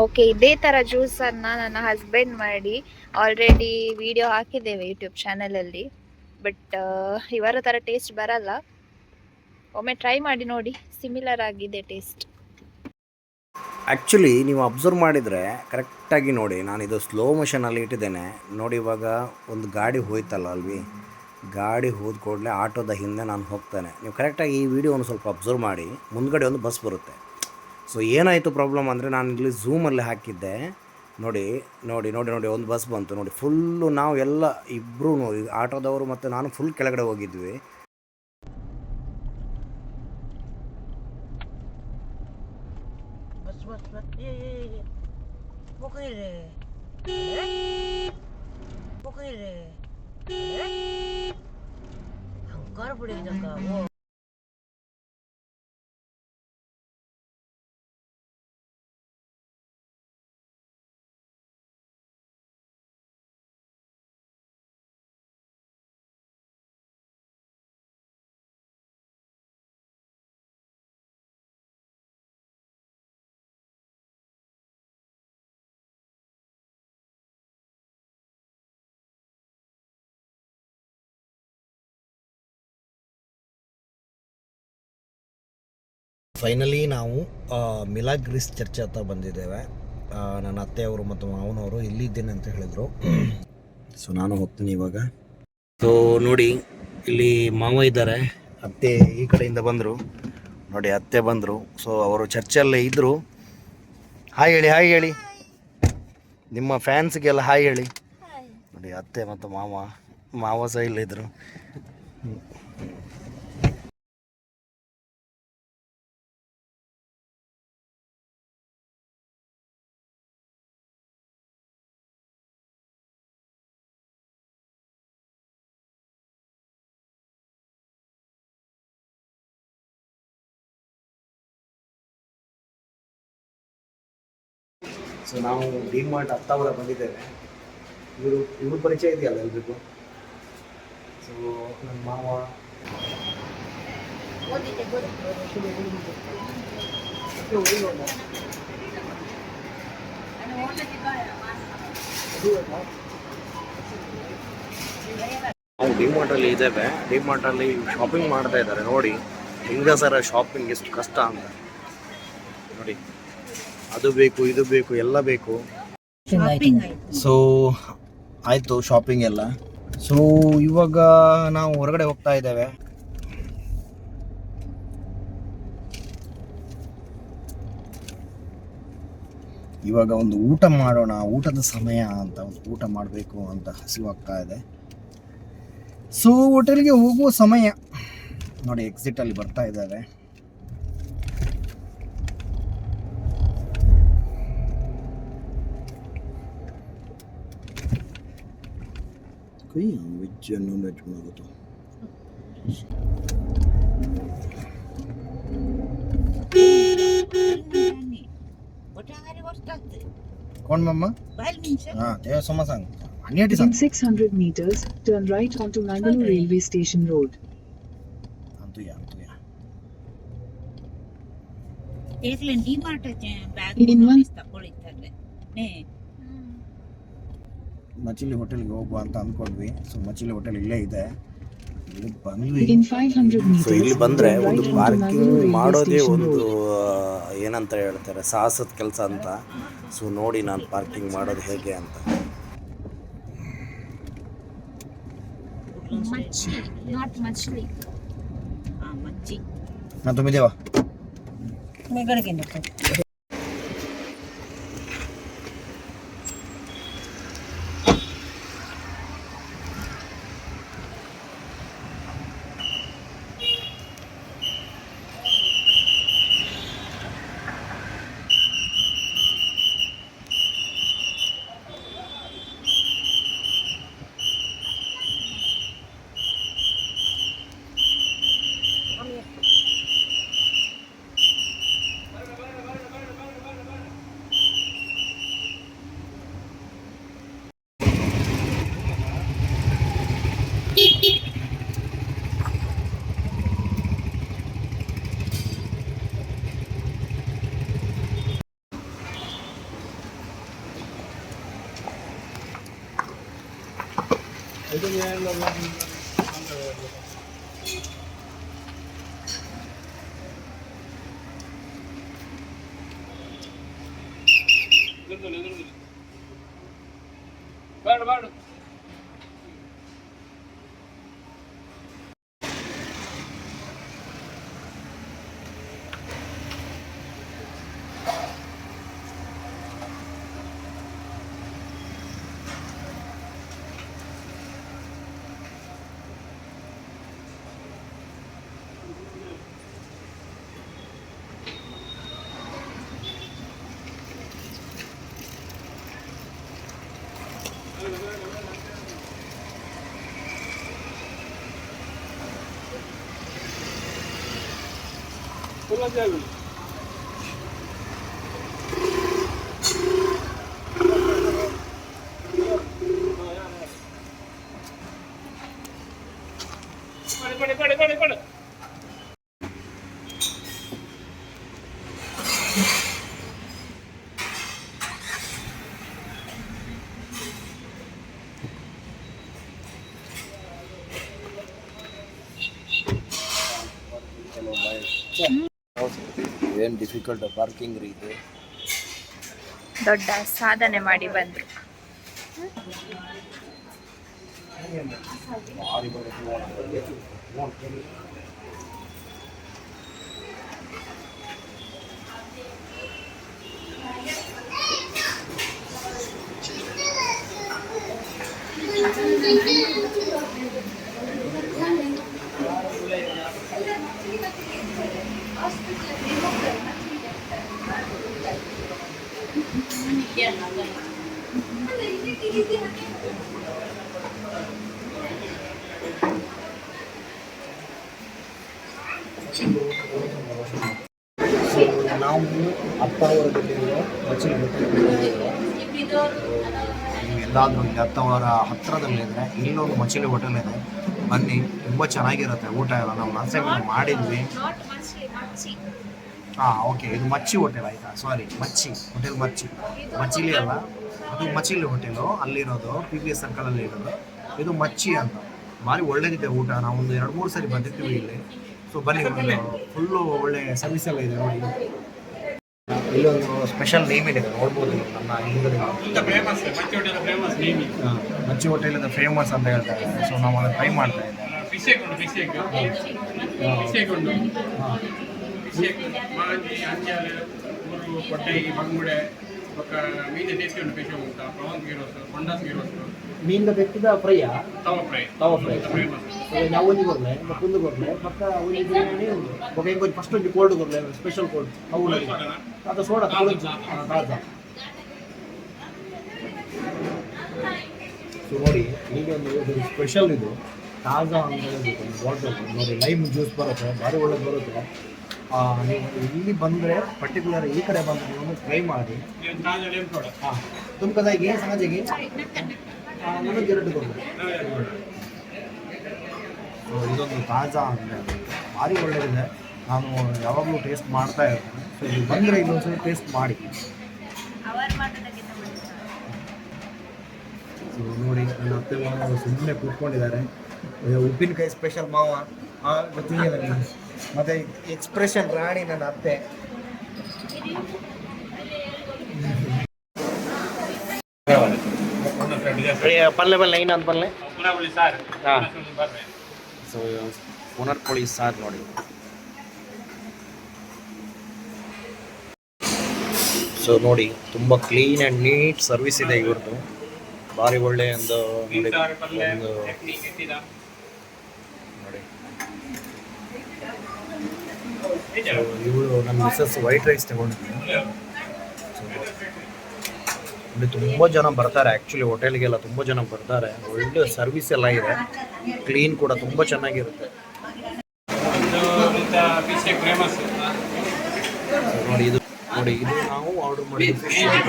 ಓಕೆ, ಇದೇ ತರ ಜ್ಯೂಸ್ ಅನ್ನ ನನ್ನ ಹಸ್ಬೆಂಡ್ ಮಾಡಿ ಆಲ್ರೆಡಿ ವಿಡಿಯೋ ಹಾಕಿದ್ದೇವೆ ಯೂಟ್ಯೂಬ್ ಚಾನಲಲ್ಲಿ. ಬಟ್ ಇವರ ತರ ಟೇಸ್ಟ್ ಬರಲ್ಲ. ಒಮ್ಮೆ ಟ್ರೈ ಮಾಡಿ ನೋಡಿ, ಸಿಮಿಲರ್ ಆಗಿದೆ ಟೇಸ್ಟ್. ಆ್ಯಕ್ಚುಲಿ ನೀವು ಅಬ್ಸರ್ವ್ ಮಾಡಿದರೆ ಕರೆಕ್ಟಾಗಿ ನೋಡಿ, ನಾನಿದು ಸ್ಲೋ ಮೋಷನಲ್ಲಿ ಇಟ್ಟಿದ್ದೇನೆ ನೋಡಿ. ಇವಾಗ ಒಂದು ಗಾಡಿ ಹೋಯ್ತಲ್ಲ ಅಲ್ವಿ, ಗಾಡಿ ಹೋದ ಕೂಡಲೇ ಆಟೋದ ಹಿಂದೆ ನಾನು ಹೋಗ್ತೇನೆ. ನೀವು ಕರೆಕ್ಟಾಗಿ ಈ ವಿಡಿಯೋವನ್ನು ಸ್ವಲ್ಪ ಅಬ್ಸರ್ವ್ ಮಾಡಿ. ಮುಂದ್ಗಡೆ ಒಂದು ಬಸ್ ಬರುತ್ತೆ. ಸೊ ಏನಾಯಿತು ಪ್ರಾಬ್ಲಮ್ ಅಂದರೆ, ನಾನು ಇಲ್ಲಿ ಝೂಮಲ್ಲಿ ಹಾಕಿದ್ದೆ ನೋಡಿ ನೋಡಿ ನೋಡಿ ನೋಡಿ ಒಂದು ಬಸ್ ಬಂತು ನೋಡಿ. ಫುಲ್ಲು ನಾವು ಎಲ್ಲ ಇಬ್ಬರು ನೋಡಿ, ಆಟೋದವರು ಮತ್ತು ನಾನು ಫುಲ್ ಕೆಳಗಡೆ ಹೋಗಿದ್ವಿ. ಬಸ್ ಬಸ್ ಬಸ್ ಮುಖಿರೆ ಮುಖಿರೆ ಹಂಗಾರ ಬಿಡಿದಕ್ಕ. ಫೈನಲಿ ನಾವು ಮಿಲಾಗ್ರಿಸ್ ಚರ್ಚ್ ಹತ್ರ ಬಂದಿದ್ದೇವೆ. ನನ್ನ ಅತ್ತೆಯವರು ಮತ್ತು ಮಾವನವರು ಇಲ್ಲಿದ್ದೇನೆ ಅಂತ ಹೇಳಿದರು. ಸೊ ನಾನು ಹೋಗ್ತೀನಿ ಇವಾಗ. ಸೊ ನೋಡಿ, ಇಲ್ಲಿ ಮಾವ ಇದ್ದಾರೆ, ಅತ್ತೆ ಈ ಕಡೆಯಿಂದ ಬಂದರು ನೋಡಿ, ಅತ್ತೆ ಬಂದರು. ಸೊ ಅವರು ಚರ್ಚಲ್ಲೇ ಇದ್ದರು. ಹಾಯ್ ಹೇಳಿ, ಹಾಯ್ ಹೇಳಿ, ನಿಮ್ಮ ಫ್ಯಾನ್ಸ್ಗೆಲ್ಲ ಹಾಯ್ ಹೇಳಿ ನೋಡಿ. ಅತ್ತೆ ಮತ್ತು ಮಾವ ಸಹ ಇಲ್ಲಿದ್ದರು. ಸೊ ನಾವು ಡಿಮಾರ್ಟ್ ಹತ್ತಾವರ ಬಂದಿದ್ದೇವೆ. ಇವರು ಪರಿಚಯ ಇದೆಯಲ್ಲ ಎಲ್ರಿಗೂ. ಸೊ ನನ್ನ ಮಾವ ನಾವು ಡಿಮಾರ್ಟಲ್ಲಿ ಇದ್ದೇವೆ. ಡಿಮಾರ್ಟಲ್ಲಿ ಶಾಪಿಂಗ್ ಮಾಡ್ತಾ ಇದ್ದಾರೆ ನೋಡಿ. ಹಿಂಗ ಸರ ಶಾಪಿಂಗ್ ಎಷ್ಟು ಕಷ್ಟ ಅಂತ ನೋಡಿ. ಅದು ಬೇಕು, ಇದು ಬೇಕು, ಎಲ್ಲ ಬೇಕು. ಸೊ ಆಯಿತು ಶಾಪಿಂಗ್ ಎಲ್ಲ. ಸೊ ಇವಾಗ ನಾವು ಹೊರಗಡೆ ಹೋಗ್ತಾ ಇದ್ದೇವೆ. ಇವಾಗ ಒಂದು ಊಟ ಮಾಡೋಣ, ಊಟದ ಸಮಯ ಅಂತ, ಒಂದು ಊಟ ಮಾಡಬೇಕು ಅಂತ ಹಸಿವಾಗ್ತಾ ಇದೆ. ಸೊ ಹೋಟೆಲ್ಗೆ ಹೋಗುವ ಸಮಯ ನೋಡಿ, ಎಕ್ಸಿಟಲ್ಲಿ ಬರ್ತಾ ಇದ್ದಾರೆ. ವೆಜ್ ನಾನ್ ವೆಜ್ ಮಾಡೋದು. कौन मम्मा? हाँ ते समझ सांग. In 600 meters, turn right onto Mangalore Railway Station Road. अंतु या. ಏಕ್ಲೆನ್ ಡಿಮಾರ್ಟ್ ಬ್ಯಾಗ್ ತಗೊಳ್ಳಿದ್ದಾರೆ. ಮಚಿಲಿ ಹೋಟೆಲ್ಗೆ ಹೋಗುವ ಅಂತ ಅಂದ್ಕೊಂಡ್ವಿ. ಸೊ ಮಚಿಲಿ ಹೋಟೆಲ್ ಇಲ್ಲೇ ಇದೆ. ಇಲ್ಲಿ ಬಂದ್ವಿ. In 500 meters, ಸೊ ಇಲ್ಲಿ ಬಂದರೆ turn ಒಂದು right onto parking Mangalore Railway ಮಾಡೋದೇ Station ಒಂದು Road. ಏನಂತ ಹೇಳ್ತಾರೆ, ಸಾಹಸದ ಕೆಲಸ ಅಂತ. ಸೊ ನೋಡಿ ನಾನು ಪಾರ್ಕಿಂಗ್ ಮಾಡೋದು ಹೇಗೆ ಅಂತ. ಮಚ್ಚಿ, ನಾಟ್ ಮಚ್ಲಿ. ಮಚ್ಚಿ ना तुम्ही देवा मेगडगे ಏನು ಡಿಫಿಕಲ್ಟ್ ಪಾರ್ಕಿಂಗ್ ರೀತಿ ದೊಡ್ಡ ಸಾಧನೆ ಮಾಡಿ ಬಂದ್ರು. ನಾವು ಹತ್ತಾವರದಲ್ಲಿರುವ ಮಚ್ಚಲಿ ಎಲ್ಲಾದರೂ ಇಲ್ಲಿ ಹತ್ತಾವರ ಹತ್ತಿರದಲ್ಲಿದ್ದರೆ ಇಲ್ಲೊಂದು ಮಚ್ಚಲಿ ಹೋಟೆಲ್ ಇದೆ, ಬನ್ನಿ, ತುಂಬ ಚೆನ್ನಾಗಿರುತ್ತೆ ಊಟ ಎಲ್ಲ. ನಾವು ಲಾಸ್ಟ್ ಟೈಮ್ ಮಾಡಿದ್ವಿ. ಹಾಂ, ಓಕೆ, ಇದು ಮಚ್ಚಿ ಹೋಟೆಲ್ ಆಯಿತಾ? ಸಾರಿ, ಮಚ್ಚಿ ಹೋಟೆಲ್, ಮಚ್ಚಿಲಿ ಅಲ್ಲ, ಅದು ಮಚ್ಚಿಲಿ ಹೋಟೆಲು ಅಲ್ಲಿರೋದು, PVS ಸರ್ಕಲಲ್ಲಿ ಇರೋದು. ಇದು ಮಚ್ಚಿ ಅಂತ, ಭಾರಿ ಒಳ್ಳೇದಿದೆ ಊಟ. ನಾವು ಒಂದು 2-3 ಸರಿ ಬಂದಿರ್ತೀವಿ ಇಲ್ಲಿ. ಸೊ ಬನ್ನಿ, ಫುಲ್ಲು ಒಳ್ಳೆ ಸರ್ವಿಸ್ ಎಲ್ಲ ಇದೆ ನೋಡಿ. ಇಲ್ಲೊಂದು ಸ್ಪೆಷಲ್ ನೇಮ್ ಇದೆ, ನೋಡ್ಬೋದು ನಮ್ಮ ಹಿಂದೆ. ಮಚ್ಚಿ ಹೋಟೆಲ್ ಫೇಮಸ್ ಅಂತ ಹೇಳ್ತಾರೆ. ಸೊ ನಾವು ಅದನ್ನು ಟ್ರೈ ಮಾಡ್ತಾ ಇದ್ದೇವೆ. ಮೀನಿನ ಬೆಟ್ಟದ ಫ್ರೈಯಾ? ತವ ಫ್ರೈ ನಾವು ಒಂಜಿ ಕೊರ್ಲೆ ಕುಂದು ಕೊರ್ಲೆ ಪಕ್ಕ ಒಂಜಿ ಬಿರಿಯಾನಿ ಉಂಡು. ಬೊಕ ಇಂకొಂಜಿ ಫಸ್ಟ್ ಒಂಜಿ ಕೋಲ್ಡ್ ಕೊರ್ಲೆ, ಸ್ಪೆಷಲ್ ಕೋಲ್ಡ್ ಅವು ಅದು ಸೋಡಾ ತಾಜಾ. ಸೊ ನೋಡಿ, ಈಗ ಒಂದು ಸ್ಪೆಷಲ್ ಇದು ತಾಜಾ ಅಂತ ಹೇಳ್ಬೇಕು. ವಾಟರ್ ನೋಡಿ, ಲೈಮ್ ಜ್ಯೂಸ್ ಬರುತ್ತೆ, ಭಾರಿ ಒಳ್ಳೇದು ಬರುತ್ತೆ. ನೀವು ಇಲ್ಲಿ ಬಂದರೆ ಪರ್ಟಿಕ್ಯುಲರ್ ಈ ಕಡೆ ಬಂದರೆ ನೀವು ಟ್ರೈ ಮಾಡಿ. ಹಾಂ, ತುಮಕದಾಗಿ ಸಂಜೆಗೆ ನನಗೆ 2 ಕೊಡ್ಬೇಕು. ಸೊ ಇದೊಂದು ತಾಜಾ ಅಂದರೆ ಭಾರಿ ಒಳ್ಳೆಯದಿದೆ. ನಾನು ಯಾವಾಗಲೂ ಟೇಸ್ಟ್ ಮಾಡ್ತಾ ಇರ್ತೇನೆ. ಸೊ ಇಲ್ಲಿ ಬಂದರೆ ಇನ್ನೊಂದ್ಸರಿ ಟೇಸ್ಟ್ ಮಾಡಿ. ಸೊ ನೋಡಿ, ನನ್ನ ಅತ್ತೆ ಮಾವ ಸುಮ್ಮನೆ ಕೂತ್ಕೊಂಡಿದ್ದಾರೆ. ಉಪ್ಪಿನಕಾಯಿ ಸ್ಪೆಷಲ್ ಮಾವ ಗೊತ್ತಿದೆ ನನಗೆ. ಮತ್ತು ಎಕ್ಸ್ಪ್ರೆಷನ್ ರಾಣಿ ನನ್ನ ಅತ್ತೆ. ಪಲ್ಲೆ ಇನ್ನೊಂದು ಪಲ್ಲೆ ಹಾಂ ಸೊ ಪುನರ್ಪೊಳಿ ಸಾರು ನೋಡಿ. ಸೊ ನೋಡಿ ತುಂಬ ಕ್ಲೀನ್ ಆ್ಯಂಡ್ ನೀಟ್ ಸರ್ವಿಸ್ ಇದೆ ಇವ್ರದ್ದು. ಭಾರಿ ಒಳ್ಳೆಯ ಒಂದು ನೋಡಿ. ಇವಳು ನನ್ನ ಮಿಸಸ್ ವೈಟ್ ರೈಸ್ ತಗೊಂಡಿದ್ದೀನಿ. ಇಲ್ಲಿ ತುಂಬ ಜನ ಬರ್ತಾರೆ ಆ್ಯಕ್ಚುಲಿ, ಹೋಟೆಲ್ಗೆಲ್ಲ ತುಂಬ ಜನ ಬರ್ತಾರೆ. ಒಳ್ಳೆ ಸರ್ವಿಸ್ ಎಲ್ಲ ಇದೆ, ಕ್ಲೀನ್ ಕೂಡ ತುಂಬ ಚೆನ್ನಾಗಿರುತ್ತೆ. ನೋಡಿ ಇದು ನಾವು ಆರ್ಡರ್ ಮಾಡಿದ್ದು ಫಿಶ್ ಅಂತ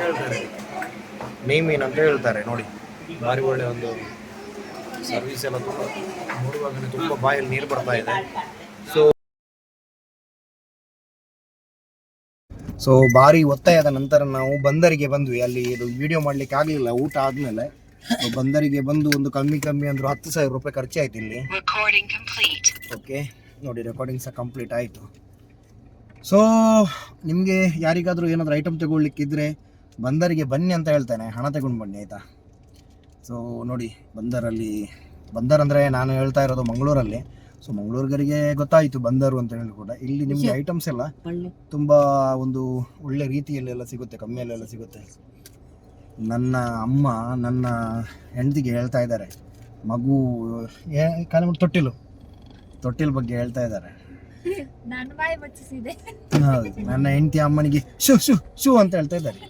ಹೇಳ್ತಾರೆ, ನೇಮೀನ್ ಅಂತ ಹೇಳ್ತಾರೆ. ನೋಡಿ ಭಾರಿ ಒಳ್ಳೆ ಒಂದು ಸರ್ವಿಸ್ ಎಲ್ಲ ತುಂಬ ನೋಡುವಾಗಲೇ ತುಂಬ ಬಾಯಲ್ಲಿ ನೀರು ಬರ್ತಾ ಇದೆ. ಸೊ ಭಾರಿ ಒತ್ತಾಯದ ನಂತರ ನಾವು ಬಂದರಿಗೆ ಬಂದ್ವಿ. ಅಲ್ಲಿ ಇದು ವಿಡಿಯೋ ಮಾಡಲಿಕ್ಕೆ ಆಗಲಿಲ್ಲ ಊಟ ಆದಮೇಲೆ. ಬಂದರಿಗೆ ಬಂದು ಒಂದು ಕಮ್ಮಿ ಅಂದರೂ 10,000 ರೂಪಾಯಿ ಖರ್ಚಾಯ್ತು ಇಲ್ಲಿ. ಓಕೆ ನೋಡಿ, ರೆಕಾರ್ಡಿಂಗ್ ಸಹ ಕಂಪ್ಲೀಟ್ ಆಯಿತು. ಸೊ ನಿಮಗೆ ಯಾರಿಗಾದರೂ ಏನಾದರೂ ಐಟಮ್ ತಗೊಳ್ಲಿಕ್ಕಿದ್ರೆ ಬಂದರಿಗೆ ಬನ್ನಿ ಅಂತ ಹೇಳ್ತೇನೆ, ಹಣ ತಗೊಂಡು ಬನ್ನಿ ಆಯಿತಾ. ಸೊ ನೋಡಿ, ಬಂದರ್ ಅಂದರೆ ನಾನು ಹೇಳ್ತಾ ಇರೋದು ಮಂಗಳೂರಲ್ಲಿ. ಸೊ ಮಂಗಳೂರಿಗರಿಗೆ ಗೊತ್ತಾಯಿತು ಬಂದರು ಅಂತ ಹೇಳಿ ಕೂಡ. ಇಲ್ಲಿ ನಿಮಗೆ ಐಟಮ್ಸ್ ಎಲ್ಲ ತುಂಬ ಒಂದು ಒಳ್ಳೆ ರೀತಿಯಲ್ಲೆಲ್ಲ ಸಿಗುತ್ತೆ, ಕಮ್ಮಿಯಲ್ಲೆಲ್ಲ ಸಿಗುತ್ತೆ. ನನ್ನ ಅಮ್ಮ ನನ್ನ ಹೆಂಡತಿಗೆ ಹೇಳ್ತಾ ಇದ್ದಾರೆ, ಮಗು ತೊಟ್ಟಿಲ್ ಬಗ್ಗೆ ಹೇಳ್ತಾ ಇದ್ದಾರೆ. ಹೌದು, ನನ್ನ ಹೆಂಡತಿ ಅಮ್ಮನಿಗೆ ಶೂ ಅಂತ ಹೇಳ್ತಾ ಇದ್ದಾರೆ.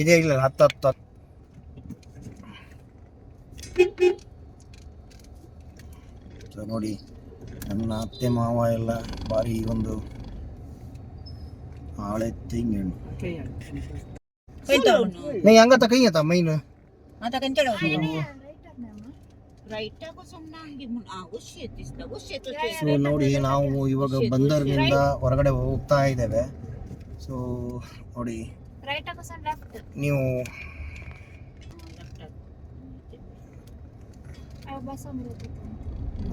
ಇದೇ ಇಲ್ಲ 10 ಸೊ ನೋಡಿ, ನನ್ನ ಅತ್ತೆ ಮಾವ ಎಲ್ಲ ಭಾರಿ ಒಂದು ಆಳೆ ತೆಂಗಿನ नहीं हंगा तक कहीं था महीन आता कंचळ ರೈಟ್ ಆಗೋ ಸಣ್ಣಂಗೆ ಸೊ ನೋಡಿ, ನಾವು ಇವಾಗ ಬಂದರ್ನಿಂದ ಹೊರಗಡೆ ಹೋಗ್ತಾ ಇದ್ದೇವೆ. ಸೊ ನೋಡಿ, ನೀವು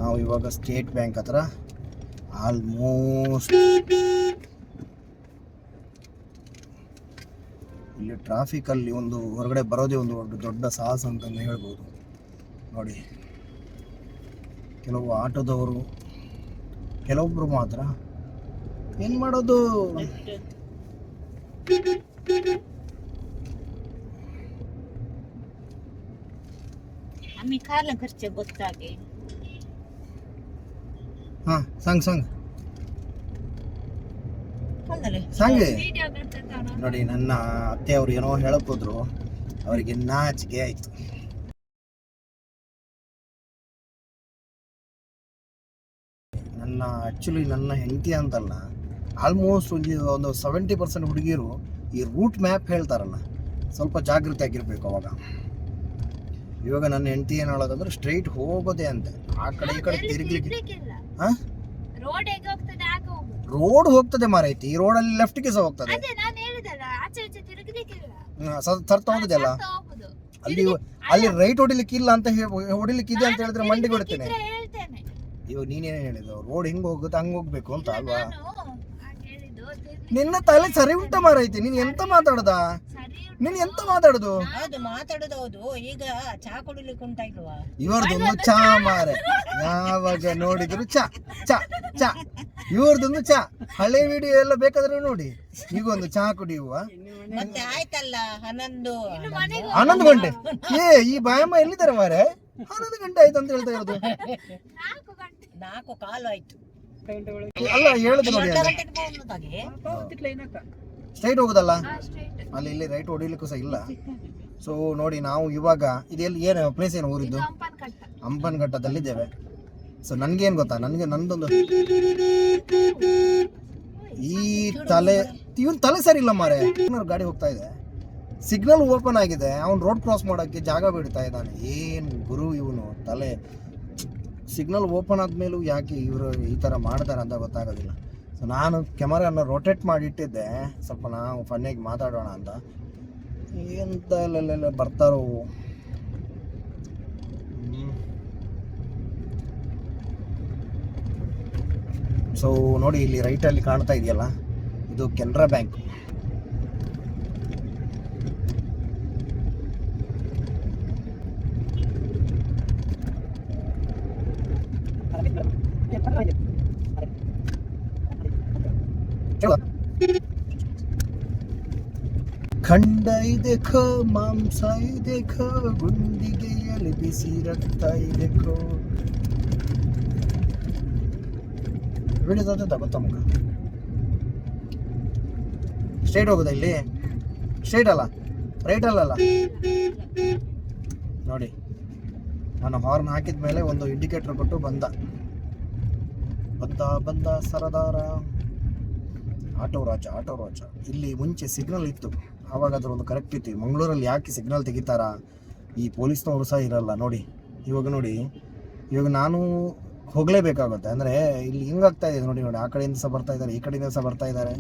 ನಾವು ಇವಾಗ ಸ್ಟೇಟ್ ಬ್ಯಾಂಕ್ ಹತ್ರ ಆಲ್ಮೋಸ್ಟ್. ಇಲ್ಲಿ ಟ್ರಾಫಿಕಲ್ಲಿ ಒಂದು ಹೊರಗಡೆ ಬರೋದೇ ಒಂದು ದೊಡ್ಡ ಸಾಹಸ ಅಂತಲೇ ಹೇಳ್ಬೋದು. ನೋಡಿ, ಕೆಲವು ಆಟೋದವರು, ಕೆಲವೊಬ್ಬರು ಮಾತ್ರ ಏನು ಮಾಡೋದು. आम्ही खायला घरचे बघतागे हां सांग सांगे ನೋಡಿ, ನನ್ನ ಅತ್ತೆ ಅವರು ಏನೋ ಹೇಳಕ್ ಹೋದ್ರು, ಅವರಿಗೆ ನಾಚಿಕೆ ಆಯ್ತು. ನನ್ನ ಹೆಂಡತಿ ಅಂತಲ್ಲ, ಆಲ್ಮೋಸ್ಟ್ ಒಂದು 70% ಹುಡುಗಿಯರು ಈ ರೂಟ್ ಮ್ಯಾಪ್ ಹೇಳ್ತಾರಲ್ಲ, ಸ್ವಲ್ಪ ಜಾಗೃತಿ ಆಗಿರ್ಬೇಕು ಅವಾಗ. ಇವಾಗ ನನ್ನ ಹೆಂಡತಿ ಏನು ಹೇಳೋದಂದ್ರೆ ಸ್ಟ್ರೈಟ್ ಹೋಗೋದೇ ಅಂತೆ, ಆ ಕಡೆ ಈ ಕಡೆ ತಿರುಗ್ಲಿಕ್ಕೆ. ರೋಡ್ ಹೋಗ್ತದೆ ಮಾರೈತಿ, ಈ ರೋಡಲ್ಲಿ ಲೆಫ್ಟ್ಗೆ ಸಹ ಹೋಗ್ತದೆ. ಸರ್ತ ಹೋಗುದಲ್ಲ, ಅಲ್ಲಿ ರೈಟ್ ಹೊಡಿಲಿಕ್ಕೆ ಇಲ್ಲ ಅಂತ ಹೊಡಿಲಿಕ್ಕೆ ಇದೆ ಅಂತ ಹೇಳಿದ್ರೆ ಮಂಡಿಗೆ ಹೊಡಿತೇನೆ. ಇವಾಗ ನೀನೇನು ಹೇಳಿದ, ರೋಡ್ ಹಿಂಗ್ ಹೋಗುತ್ತೆ ಹಂಗ್ ಹೋಗ್ಬೇಕು ಅಂತ ಅಲ್ವಾ? ನಿನ್ನ ತಲೆ ಸರಿ ಉಂಟ ಮಾರೈತಿ, ನೀನ್ ಎಂತ ಮಾತಾಡದ? ನೀನ್ ಎಂತ ಮಾತಾಡುದು? ಮಾತಾಡುದು ಹೌದು. ಈಗ ಚಾ ಕುಡಿಲಿಕ್ಕೆ ಉಂಟಾಯ್ತವಾ? ಇವ್ರದೊಂದು ಚಾ ಮಾರೆ, ಯಾವಾಗ ನೋಡಿದ್ರು ಚಾ ಚಾ ಚಾ. ಇವ್ರದೊಂದು ಚಾ, ಹಳೆ ವಿಡಿಯೋ ಎಲ್ಲ ಬೇಕಾದ್ರೆ ನೋಡಿ. ಈಗೊಂದು ಚಾ ಕುಡಿಯುವ. ಮತ್ತೆ ಆಯ್ತಲ್ಲ 11 ಗಂಟೆ. ಈ ಬಾಯಮ್ಮ ಎಲ್ಲಿದ್ದಾರೆ ಮಾರೆ? 11 ಗಂಟೆ ಆಯ್ತು ಅಂತ ಹೇಳ್ತಾ ಇರೋದು. 4 ಕಾಲು ಆಯ್ತು. ಅಲ್ಲ ಹೇಳುದು ನೋಡಿ, ಸ್ಟ್ರೈಟ್ ಹೋಗುದಲ್ಲ, ಅಲ್ಲಿ ಇಲ್ಲಿ ರೈಟ್ ಹೊಡಿಲಿಕ್ಕೂ ಸಹ ಇಲ್ಲ. ಸೊ ನೋಡಿ, ನಾವು ಇವಾಗ ಇದೆಲ್ಲಿ ಏನು ಪ್ಲೇಸ್ ಏನು ಊರಿದ್ದು? ಹಂಪನಘಟ್ಟದಲ್ಲಿದ್ದೇವೆ. ಸೊ ನನ್ಗೇನು ಗೊತ್ತಾ, ನಂದೊಂದು ಈ ಇವನ್ ತಲೆ ಸರಿ ಇಲ್ಲ ಮಾರೆ. ಗಾಡಿ ಹೋಗ್ತಾ ಇದೆ, ಸಿಗ್ನಲ್ ಓಪನ್ ಆಗಿದೆ, ಅವನು ರೋಡ್ ಕ್ರಾಸ್ ಮಾಡೋಕ್ಕೆ ಜಾಗ ಬಿಡ್ತಾ ಇದ್ದಾನೆ. ಏನು ಗುರು ಇವನು ತಲೆ. ಸಿಗ್ನಲ್ ಓಪನ್ ಆದ್ಮೇಲೂ ಯಾಕೆ ಇವರು ಈ ಥರ ಮಾಡ್ತಾರೆ ಅಂತ ಗೊತ್ತಾಗೋದಿಲ್ಲ. ಸೊ ನಾನು ಕ್ಯಾಮರಾನ ರೊಟೇಟ್ ಮಾಡಿಟ್ಟಿದ್ದೆ, ಸ್ವಲ್ಪ ನಾವು ಫನ್ನಿಯಾಗಿ ಮಾತಾಡೋಣ ಅಂತ. ಎಂತ ಎಲ್ಲ ಬರ್ತಾರೋ. ಸೊ ನೋಡಿ, ಇಲ್ಲಿ ರೈಟಲ್ಲಿ ಕಾಣ್ತಾ ಇದೆಯಲ್ಲ, ಇದು ಕೆನರಾ ಬ್ಯಾಂಕ್. ಖಂಡ ಇದೆಖೋ ಮಾಂಸ ಇದೆಖೋ ಗುಂಡಿಗೆಯಲ್ಲಿ ಬಿಸಿ ರಕ್ತ ಇದೆಖೋ. ವಿಡಿಯೋ ಗೊತ್ತಾ ಮುಖ ಸ್ಟ್ರೈಟ್ ಹೋಗೋದಾ ಇಲ್ಲಿ? ಸ್ಟ್ರೈಟ್ ಅಲ್ಲ, ರೈಟ್ ಅಲ್ಲಲ್ಲ ನೋಡಿ. ನಾನು ಹಾರ್ನ್ ಹಾಕಿದ ಮೇಲೆ ಒಂದು ಇಂಡಿಕೇಟರ್ ಕೊಟ್ಟು ಬಂದ ಸರದಾರ ಆಟೋ ರಾಜ. ಇಲ್ಲಿ ಮುಂಚೆ ಸಿಗ್ನಲ್ ಇತ್ತು, ಆವಾಗ ಅದ್ರ ಒಂದು ಕರೆಕ್ಟ್ ಇತ್ತು. ಮಂಗಳೂರಲ್ಲಿ ಯಾಕೆ ಸಿಗ್ನಲ್ ತೆಗಿತಾರ, ಈ ಪೊಲೀಸ್ನವರು ಸಹ ಇರಲ್ಲ ನೋಡಿ. ಇವಾಗ ನಾನು ಹೋಗಲೇಬೇಕಾಗುತ್ತೆ, ಅಂದರೆ ಇಲ್ಲಿ ಹಿಂಗಾಗ್ತಾ ಇದೆ ನೋಡಿ. ಆ ಕಡೆಯಿಂದ ಸಹ ಬರ್ತಾ ಇದ್ದಾರೆ, ಈ ಕಡೆಯಿಂದ ಸಹ ಬರ್ತಾ ಇದ್ದಾರೆ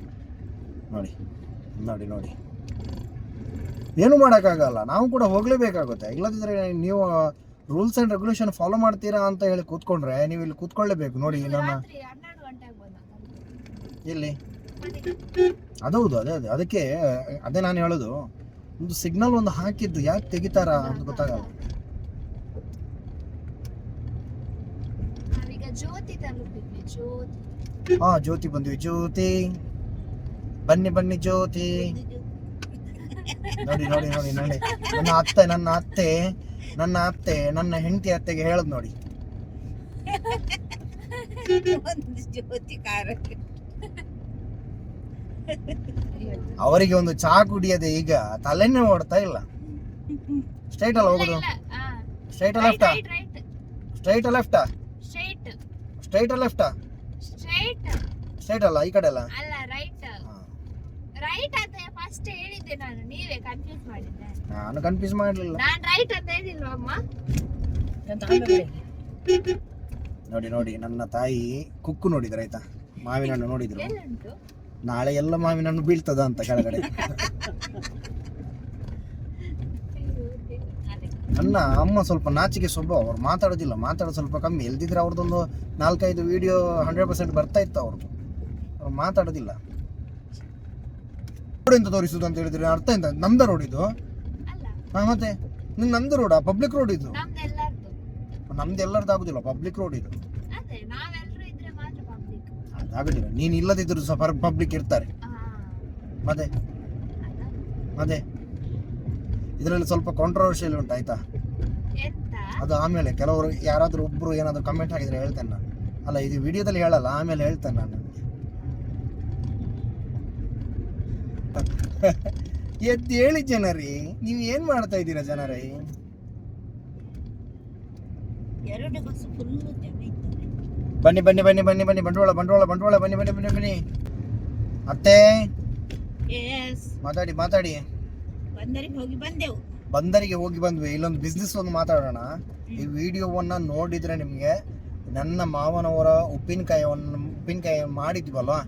ನೋಡಿ. ಏನು ಮಾಡೋಕ್ಕಾಗಲ್ಲ, ನಾವು ಕೂಡ ಹೋಗಲೇಬೇಕಾಗುತ್ತೆ. ಇಲ್ಲದಿದ್ದರೆ ನೀವು ರೂಲ್ಸ್ ಆ್ಯಂಡ್ ರೆಗ್ಯುಲೇಷನ್ ಫಾಲೋ ಮಾಡ್ತೀರಾ ಅಂತ ಹೇಳಿ ಕೂತ್ಕೊಂಡ್ರೆ ನೀವು ಇಲ್ಲಿ ಕೂತ್ಕೊಳ್ಳೇಬೇಕು ನೋಡಿ. ನನ್ನ ಎಲ್ಲಿ ಅದೌದು, ಅದಕ್ಕೆ ನಾನು ಹೇಳೋದು, ಒಂದು ಸಿಗ್ನಲ್ ಒಂದು ಹಾಕಿದ್ದು ಯಾಕೆ ತೆಗಿತಾರ ಅಂತ ಗೊತ್ತಾಗಲ್ಲ. ಜ್ಯೋತಿ ಬಂದ್ವಿ. ಜ್ಯೋತಿ ಬನ್ನಿ ಜ್ಯೋತಿ. ನೋಡಿ ನನ್ನ ಅತ್ತೆ ನನ್ನ ಹೆಂಡತಿ ಅತ್ತೆಗೆ ಹೇಳದ್ ನೋಡಿ. ಅವರಿಗೆ ಒಂದು ಚಹಾ ಕುಡಿಯದೆ ಈಗ ತಲೆನೇ ಓಡ್ತಾ ಇಲ್ಲ. ಸ್ಟ್ರೈಟ್ ಅಲ್ಲ ಹೋಗುದು? ಸ್ಟ್ರೈಟ್ ಲೆಫ್ಟಾ? ಸ್ಟ್ರೈಟ್ ಅಲ್ಲ, ಈ ಕಡೆ ಅಲ್ಲ. ರೈಟ್ ಅಂತ ಫಸ್ಟ್ ಹೇಳಿದ್ದೆ ನಾನು, ನೀವೇ ಕನ್ಫ್ಯೂಸ್ ಮಾಡಿದ್ದೆ. ನಾನು ಕನ್ಫ್ಯೂಸ್ ಮಾಡಲಿಲ್ಲ. ನಾನು ರೈಟ್ ಅಂತ ಹೇಳಿಲ್ವಾ ಅಮ್ಮ? ನೋಡಿ ನನ್ನ ತಾಯಿ ಕುಕ್ಕು ನೋಡಿದ್ರೆ ಆಯ್ತಾ, ಮಾವಿನ ಹಣ್ಣು ನೋಡಿದ್ರು. ನಾಳೆ ಎಲ್ಲ ಮಾವಿನ ಹಣ್ಣು ಬೀಳ್ತದ ಅಂತ ಕೆಳಗಡೆ. ನನ್ನ ಅಮ್ಮ ಸ್ವಲ್ಪ ನಾಚಿಕೆ ಸ್ವಭಾವ, ಅವ್ರು ಮಾತಾಡೋದು ಸ್ವಲ್ಪ ಕಮ್ಮಿ. ಎಲ್ದಿದ್ರೆ ಅವ್ರದ್ದೊಂದು 4-5 ವಿಡಿಯೋ 100% ಬರ್ತಾ ಇತ್ತು. ಅವ್ರು ಮಾತಾಡೋದಿಲ್ಲ. ರೋಡ್ ಎಂತ ತೋರಿಸುದು ಅಂತ ಹೇಳಿದ್ರೆ ಅರ್ಥ ಎಂತ? ನಮ್ದ ರೋಡ್ ಇದು? ಮತ್ತೆ ನಂದು ರೋಡ್, ಪಬ್ಲಿಕ್ ರೋಡ್ ಇದು. ನಮ್ದು ಎಲ್ಲರದ್ದು ಆಗುದಿಲ್ಲ, ಪಬ್ಲಿಕ್ ರೋಡ್ ಇದು. ಆಗುದಿಲ್ಲ, ನೀನ್ ಇಲ್ಲದಿದ್ರು ಸಹ ಪಬ್ಲಿಕ್ ಇರ್ತಾರೆ. ಮತ್ತೆ ಇದರಲ್ಲಿ ಸ್ವಲ್ಪ ಕಾಂಟ್ರವರ್ಷಿಯಲ್ ಉಂಟು ಆಯ್ತಾ. ಅದು ಆಮೇಲೆ ಕೆಲವರು ಯಾರಾದ್ರೂ ಒಬ್ರು ಏನಾದ್ರು ಕಮೆಂಟ್ ಹಾಕಿದ್ರೆ ಹೇಳ್ತೇನೆ ನಾನು. ಅಲ್ಲ, ಇದು ವಿಡಿಯೋದಲ್ಲಿ ಹೇಳಲ್ಲ, ಆಮೇಲೆ ಹೇಳ್ತೇನೆ ನಾನು. ಎದ್ದು ಹೇಳಿ ಜನರೇ, ನೀವು ಏನ್ ಮಾಡ್ತಾ ಇದ್ದೀರಾ ಜನರೇ? ಬನ್ನಿ ಬಂಡವಾಳ ಬನ್ನಿ. ಅತ್ತೆ ಮಾತಾಡಿ. ಬಂದರಿಗೆ ಹೋಗಿ ಬಂದ್ವಿ. ಇಲ್ಲೊಂದು ಬಿಸ್ನೆಸ್ ಒಂದು ಮಾತಾಡೋಣ. ಈ ವಿಡಿಯೋವನ್ನ ನೋಡಿದ್ರೆ ನಿಮ್ಗೆ ನನ್ನ ಮಾವನವರ ಉಪ್ಪಿನಕಾಯಿ ಮಾಡಿದ್ವಲ್ವಾ,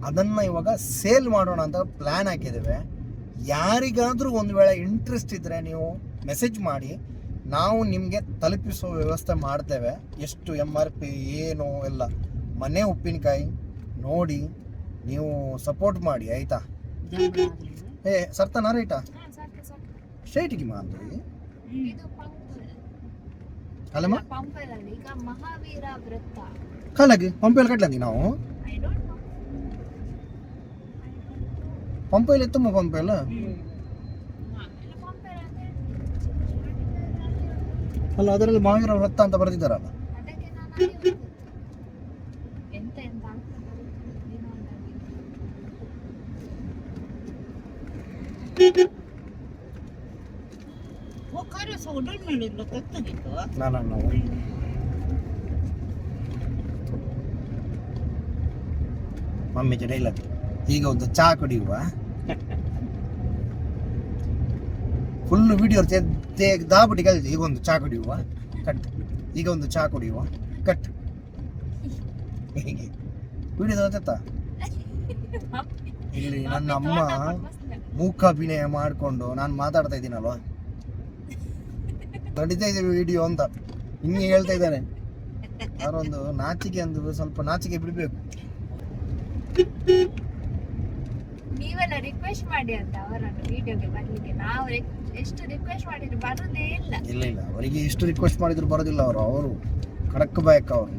ಅದನ್ನ ಇವಾಗ ಸೇಲ್ ಮಾಡೋಣ ಅಂತ ಪ್ಲಾನ್ ಹಾಕಿದ್ದೇವೆ. ಯಾರಿಗಾದ್ರೂ ಒಂದು ವೇಳೆ ಇಂಟ್ರೆಸ್ಟ್ ಇದ್ರೆ ನೀವು ಮೆಸೇಜ್ ಮಾಡಿ, ನಾವು ನಿಮಗೆ ತಲುಪಿಸುವ ವ್ಯವಸ್ಥೆ ಮಾಡ್ತೇವೆ. ಎಷ್ಟು MRP ಏನು ಎಲ್ಲ, ಮನೆ ಉಪ್ಪಿನಕಾಯಿ ನೋಡಿ ನೀವು ಸಪೋರ್ಟ್ ಮಾಡಿ ಆಯ್ತಾ. ಸರ್ತಾನ ರೈಟಾ ಸ್ಟ್ರೈಟ್ಗೆ ಮಾಂದ್ರಿ ಅಲ್ಲಮ್ಮ ಕಲಗೆ ಪಂಪೆಲ್ ಕಟ್ಲಂದಿ ನಾವು ಪಂಪೆಲ್ ಎತ್ತಮ್ಮ ಪಂಪೆಲ್ ಅಲ್ಲ, ಅದರಲ್ಲಿ ಮಾವಿನ ವೃತ್ತ ಅಂತ ಬರೆದಿದ್ದಾರಲ್ಲ. ಮಮ್ಮಿ ಜಡ ಇಲ್ಲ. ಈಗ ಒಂದು ಚಹಾ ಕುಡಿಯುವ, ಫುಲ್ ವಿಡಿಯೋ ತೆಗ್ದಾಬಿಟ್ಟು ಕಲಿತು. ಈಗ ಒಂದು ಚಹಾ ಕುಡಿಯುವ ಕಟ್, ಈಗ ಒಂದು ಚಹಾ ಕುಡಿಯುವ ಕಟ್. ಹೀಗೆ ವಿಡಿಯೋ ಗೊತ್ತಾ? ಇಲ್ಲಿ ನನ್ನ ಅಮ್ಮ ಮೂಕಾಭಿನಯ ಮಾಡಿಕೊಂಡು ನಾನು ಮಾತಾಡ್ತಾ ಇದ್ದೀನಲ್ವ, ನಡೀತಾ ಇದ್ದೀವಿ ವಿಡಿಯೋ ಅಂತ ಹಿಂಗೆ ಹೇಳ್ತಾ ಇದ್ದಾನೆ. ಅವರೊಂದು ನಾಚಿಕೆ, ಒಂದು ಸ್ವಲ್ಪ ನಾಚಿಕೆ ಬಿಡಬೇಕು. ನೀವೆಲ್ಲ ರಿಕ್ವೆಸ್ಟ್ ಮಾಡಿ ಅಂತ ಅವರನ್ನು ವಿಡಿಯೋಗೆ ಬರ್ಲಿಕ್ಕೆ. ನಾವು ಎಷ್ಟು ರಿಕ್ವೆಸ್ಟ್ ಮಾಡಿದ್ರು ಬರೋದೇ ಇಲ್ಲ. ಇಲ್ಲ ಅವರಿಗೆ ಎಷ್ಟು ರಿಕ್ವೆಸ್ಟ್ ಮಾಡಿದ್ರು ಬರೋದಿಲ್ಲ. ಅವರು ಕಡಕ್ ಬಾಯಕ್ ಅವರು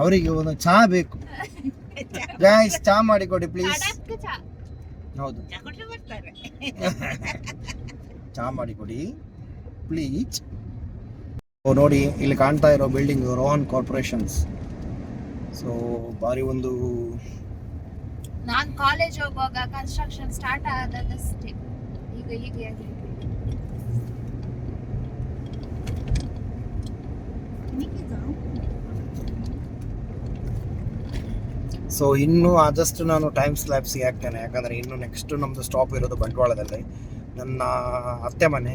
ಅವರಿಗೆ ಒಂದು ಚಹಾ ಬೇಕು ಗಾಯ್ಸ್, ಚಹಾ ಮಾಡಿ ಕೊಡಿ ಪ್ಲೀಸ್. ಹೌದು, ಚಹಾ ಮಾಡಿ ಕೊಡಿ ಪ್ಲೀಸ್. ನೋಡಿ, ಇಲ್ಲಿ ಕಾಣ್ತಾ ಇರೋ ಬಿಲ್ಡಿಂಗ್ ರೋಹನ್ ಕಾರ್ಪೊರೇಷನ್ಸ್. ಸೊ ಬಾರಿ ಒಂದು ನಾನು ಕಾಲೇಜ್ ಹೋಗುವಾಗ ಕನ್ಸ್ಟ್ರಕ್ಷನ್ ಸ್ಟಾರ್ಟ್ ಆದದಷ್ಟೇ, ಈಗ ಹೀಗೆ ಆಗಿದೆ. ಸೊ ಇನ್ನು ಆದಷ್ಟು ನಾನು ಟೈಮ್ ಸ್ಲ್ಯಾಪ್ಸಿಗೆ ಹಾಕ್ತೇನೆ, ಯಾಕಂದರೆ ಇನ್ನು ನೆಕ್ಸ್ಟ್ ನಮ್ಮದು ಸ್ಟಾಪ್ ಇರೋದು ಬಂಟ್ವಾಳದಲ್ಲಿ. ನನ್ನ ಅತ್ತೆ ಮನೆ,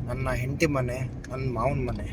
ನನ್ನ ಹೆಂಡತಿ ಮನೆ, ನನ್ನ ಮಾವನ ಮನೆ.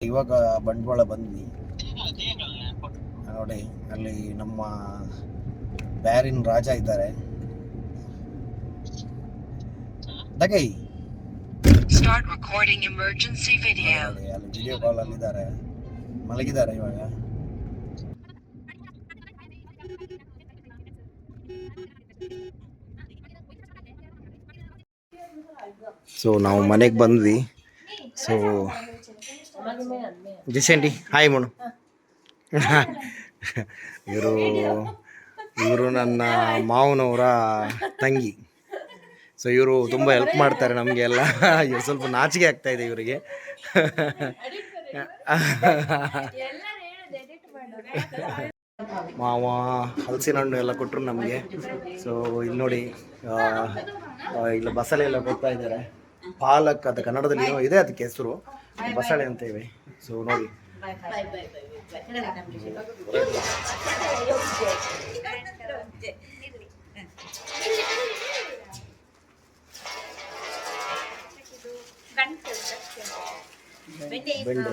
ಇವಾಗ ಬಂಟ್ವಾಳ ಬಂದ್ವಿ ನೋಡಿ, ಅಲ್ಲಿ ನಮ್ಮ ಬ್ಯಾರಿನ್ ರಾಜ ಇದ್ದಾರೆ. ದಗೈ Start recording emergency video. ಅಲ್ಲಿ ವಿಡಿಯೋ ಕಾಲ್ ಅಲ್ಲಿ ಇದ್ದಾರೆ, ಮಲಗಿದ್ದಾರೆ ಇವಾಗ. ಸೊ ನಾವು ಮನೆಗೆ ಬಂದ್ವಿ. ಸೊ ಜಿಸೆಂಡಿ ಹಾಯ್ ಮಣ್ಣು. ಇವರು ನನ್ನ ಮಾವನವರ ತಂಗಿ. ಸೊ ಇವರು ತುಂಬ ಹೆಲ್ಪ್ ಮಾಡ್ತಾರೆ ನಮಗೆಲ್ಲ. ಸ್ವಲ್ಪ ನಾಚಿಕೆ ಆಗ್ತಾ ಇದೆ ಇವರಿಗೆ. ಮಾವ ಹಲಸಿನ ಹಣ್ಣು ಎಲ್ಲ ಕೊಟ್ಟರು ನಮಗೆ. ಸೊ ಇಲ್ಲಿ ನೋಡಿ, ಇಲ್ಲಿ ಬಸಳೆ ಎಲ್ಲ ಕೊಡ್ತಾ ಇದ್ದಾರೆ. ಪಾಲಕ್ ಅದು ಕನ್ನಡದಲ್ಲಿ ಏನೋ ಇದೆ, ಅದಕ್ಕೆ ಹೆಸರು ಬಸಳೆ ಅಂತ ಇವೆ. ಸೊ ನೋಡಿ,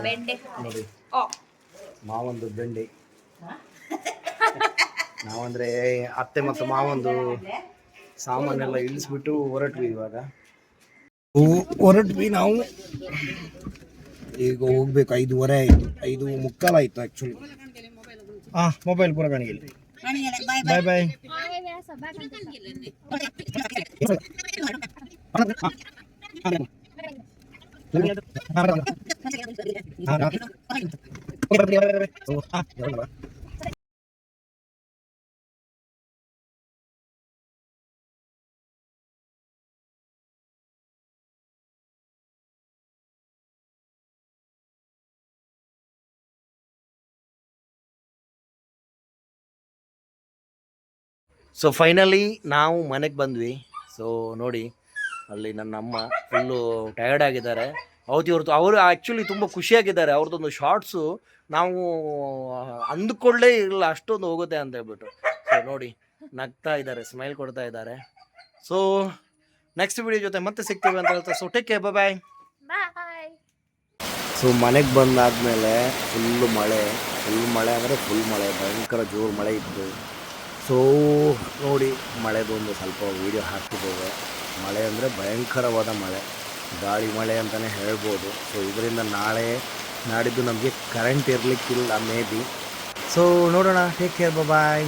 ಬೆಂಡೆ ನೋಡಿ, ಮಾವಂದು ಬೆಂಡೆ. ನಾವಂದ್ರೆ ಅತ್ತೆ ಮತ್ತು ಮಾವಂದು ಸಾಮಾನೆಲ್ಲ ಇಳಿಸ್ಬಿಟ್ಟು ಹೊರಟ್ವಿ. ಇವಾಗ ಹೊರಟ್ವಿ ನಾವು. ಈಗ ಹೋಗ್ಬೇಕು, 5:15 ಆಯಿತು, 5:45 ಆಯಿತು ಆ್ಯಕ್ಚುಲಿ. ಮೊಬೈಲ್ ಪೂರ ಕಾಣಿಗಿಲ್ಲ. ಬಾಯ್ ಬಾಯ್. ಸೊ ಫೈನಲಿ ನಾವು ಮನೆಗೆ ಬಂದ್ವಿ. ಸೊ ನೋಡಿ, ಅಲ್ಲಿ ನನ್ನ ಅಮ್ಮ ಫುಲ್ಲು ಟಯರ್ಡ್ ಆಗಿದ್ದಾರೆ. ಅವರು ಆ್ಯಕ್ಚುಲಿ ತುಂಬ ಖುಷಿಯಾಗಿದ್ದಾರೆ. ಅವ್ರದ್ದೊಂದು ಶಾರ್ಟ್ಸು ನಾವು ಅಂದುಕೊಳ್ಳೇ ಇರಲಿಲ್ಲ ಅಷ್ಟೊಂದು ಹೋಗುತ್ತೆ ಅಂತ ಹೇಳ್ಬಿಟ್ಟು. ಸೊ ನೋಡಿ, ನಗ್ತಾ ಇದ್ದಾರೆ, ಸ್ಮೈಲ್ ಕೊಡ್ತಾ ಇದ್ದಾರೆ. ಸೊ ನೆಕ್ಸ್ಟ್ ವಿಡಿಯೋ ಜೊತೆ ಮತ್ತೆ ಸಿಗ್ತೀವಿ ಅಂತ ಹೇಳ್ತಾ, ಸೊ ಟೇಕ್ ಕೇರ್, ಬಾಯ್ ಬಾಯ್. ಸೊ ಮನೆಗೆ ಬಂದಾದಮೇಲೆ ಫುಲ್ ಮಳೆ ಅಂದರೆ ಫುಲ್ ಮಳೆ, ಭಯಂಕರ ಜೋರು ಮಳೆ ಇತ್ತು. ಸೊ ನೋಡಿ, ಮಳೆದೊಂದು ಸ್ವಲ್ಪ ವೀಡಿಯೋ ಹಾಕ್ತಿದ್ದೇವೆ. ಮಳೆ ಅಂದರೆ ಭಯಂಕರವಾದ ಮಳೆ, ಗಾಳಿ ಮಳೆ ಅಂತಲೇ ಹೇಳ್ಬೋದು. ಸೊ ಇದರಿಂದ ನಾಳೆ ನಾಡಿದ್ದು ನಮಗೆ ಕರೆಂಟ್ ಇರಲಿಕ್ಕಿಲ್ಲ ಮೇ ಬಿ. ಸೊ ನೋಡೋಣ, ಟೇಕ್ ಕೇರ್, ಬಾಯ್.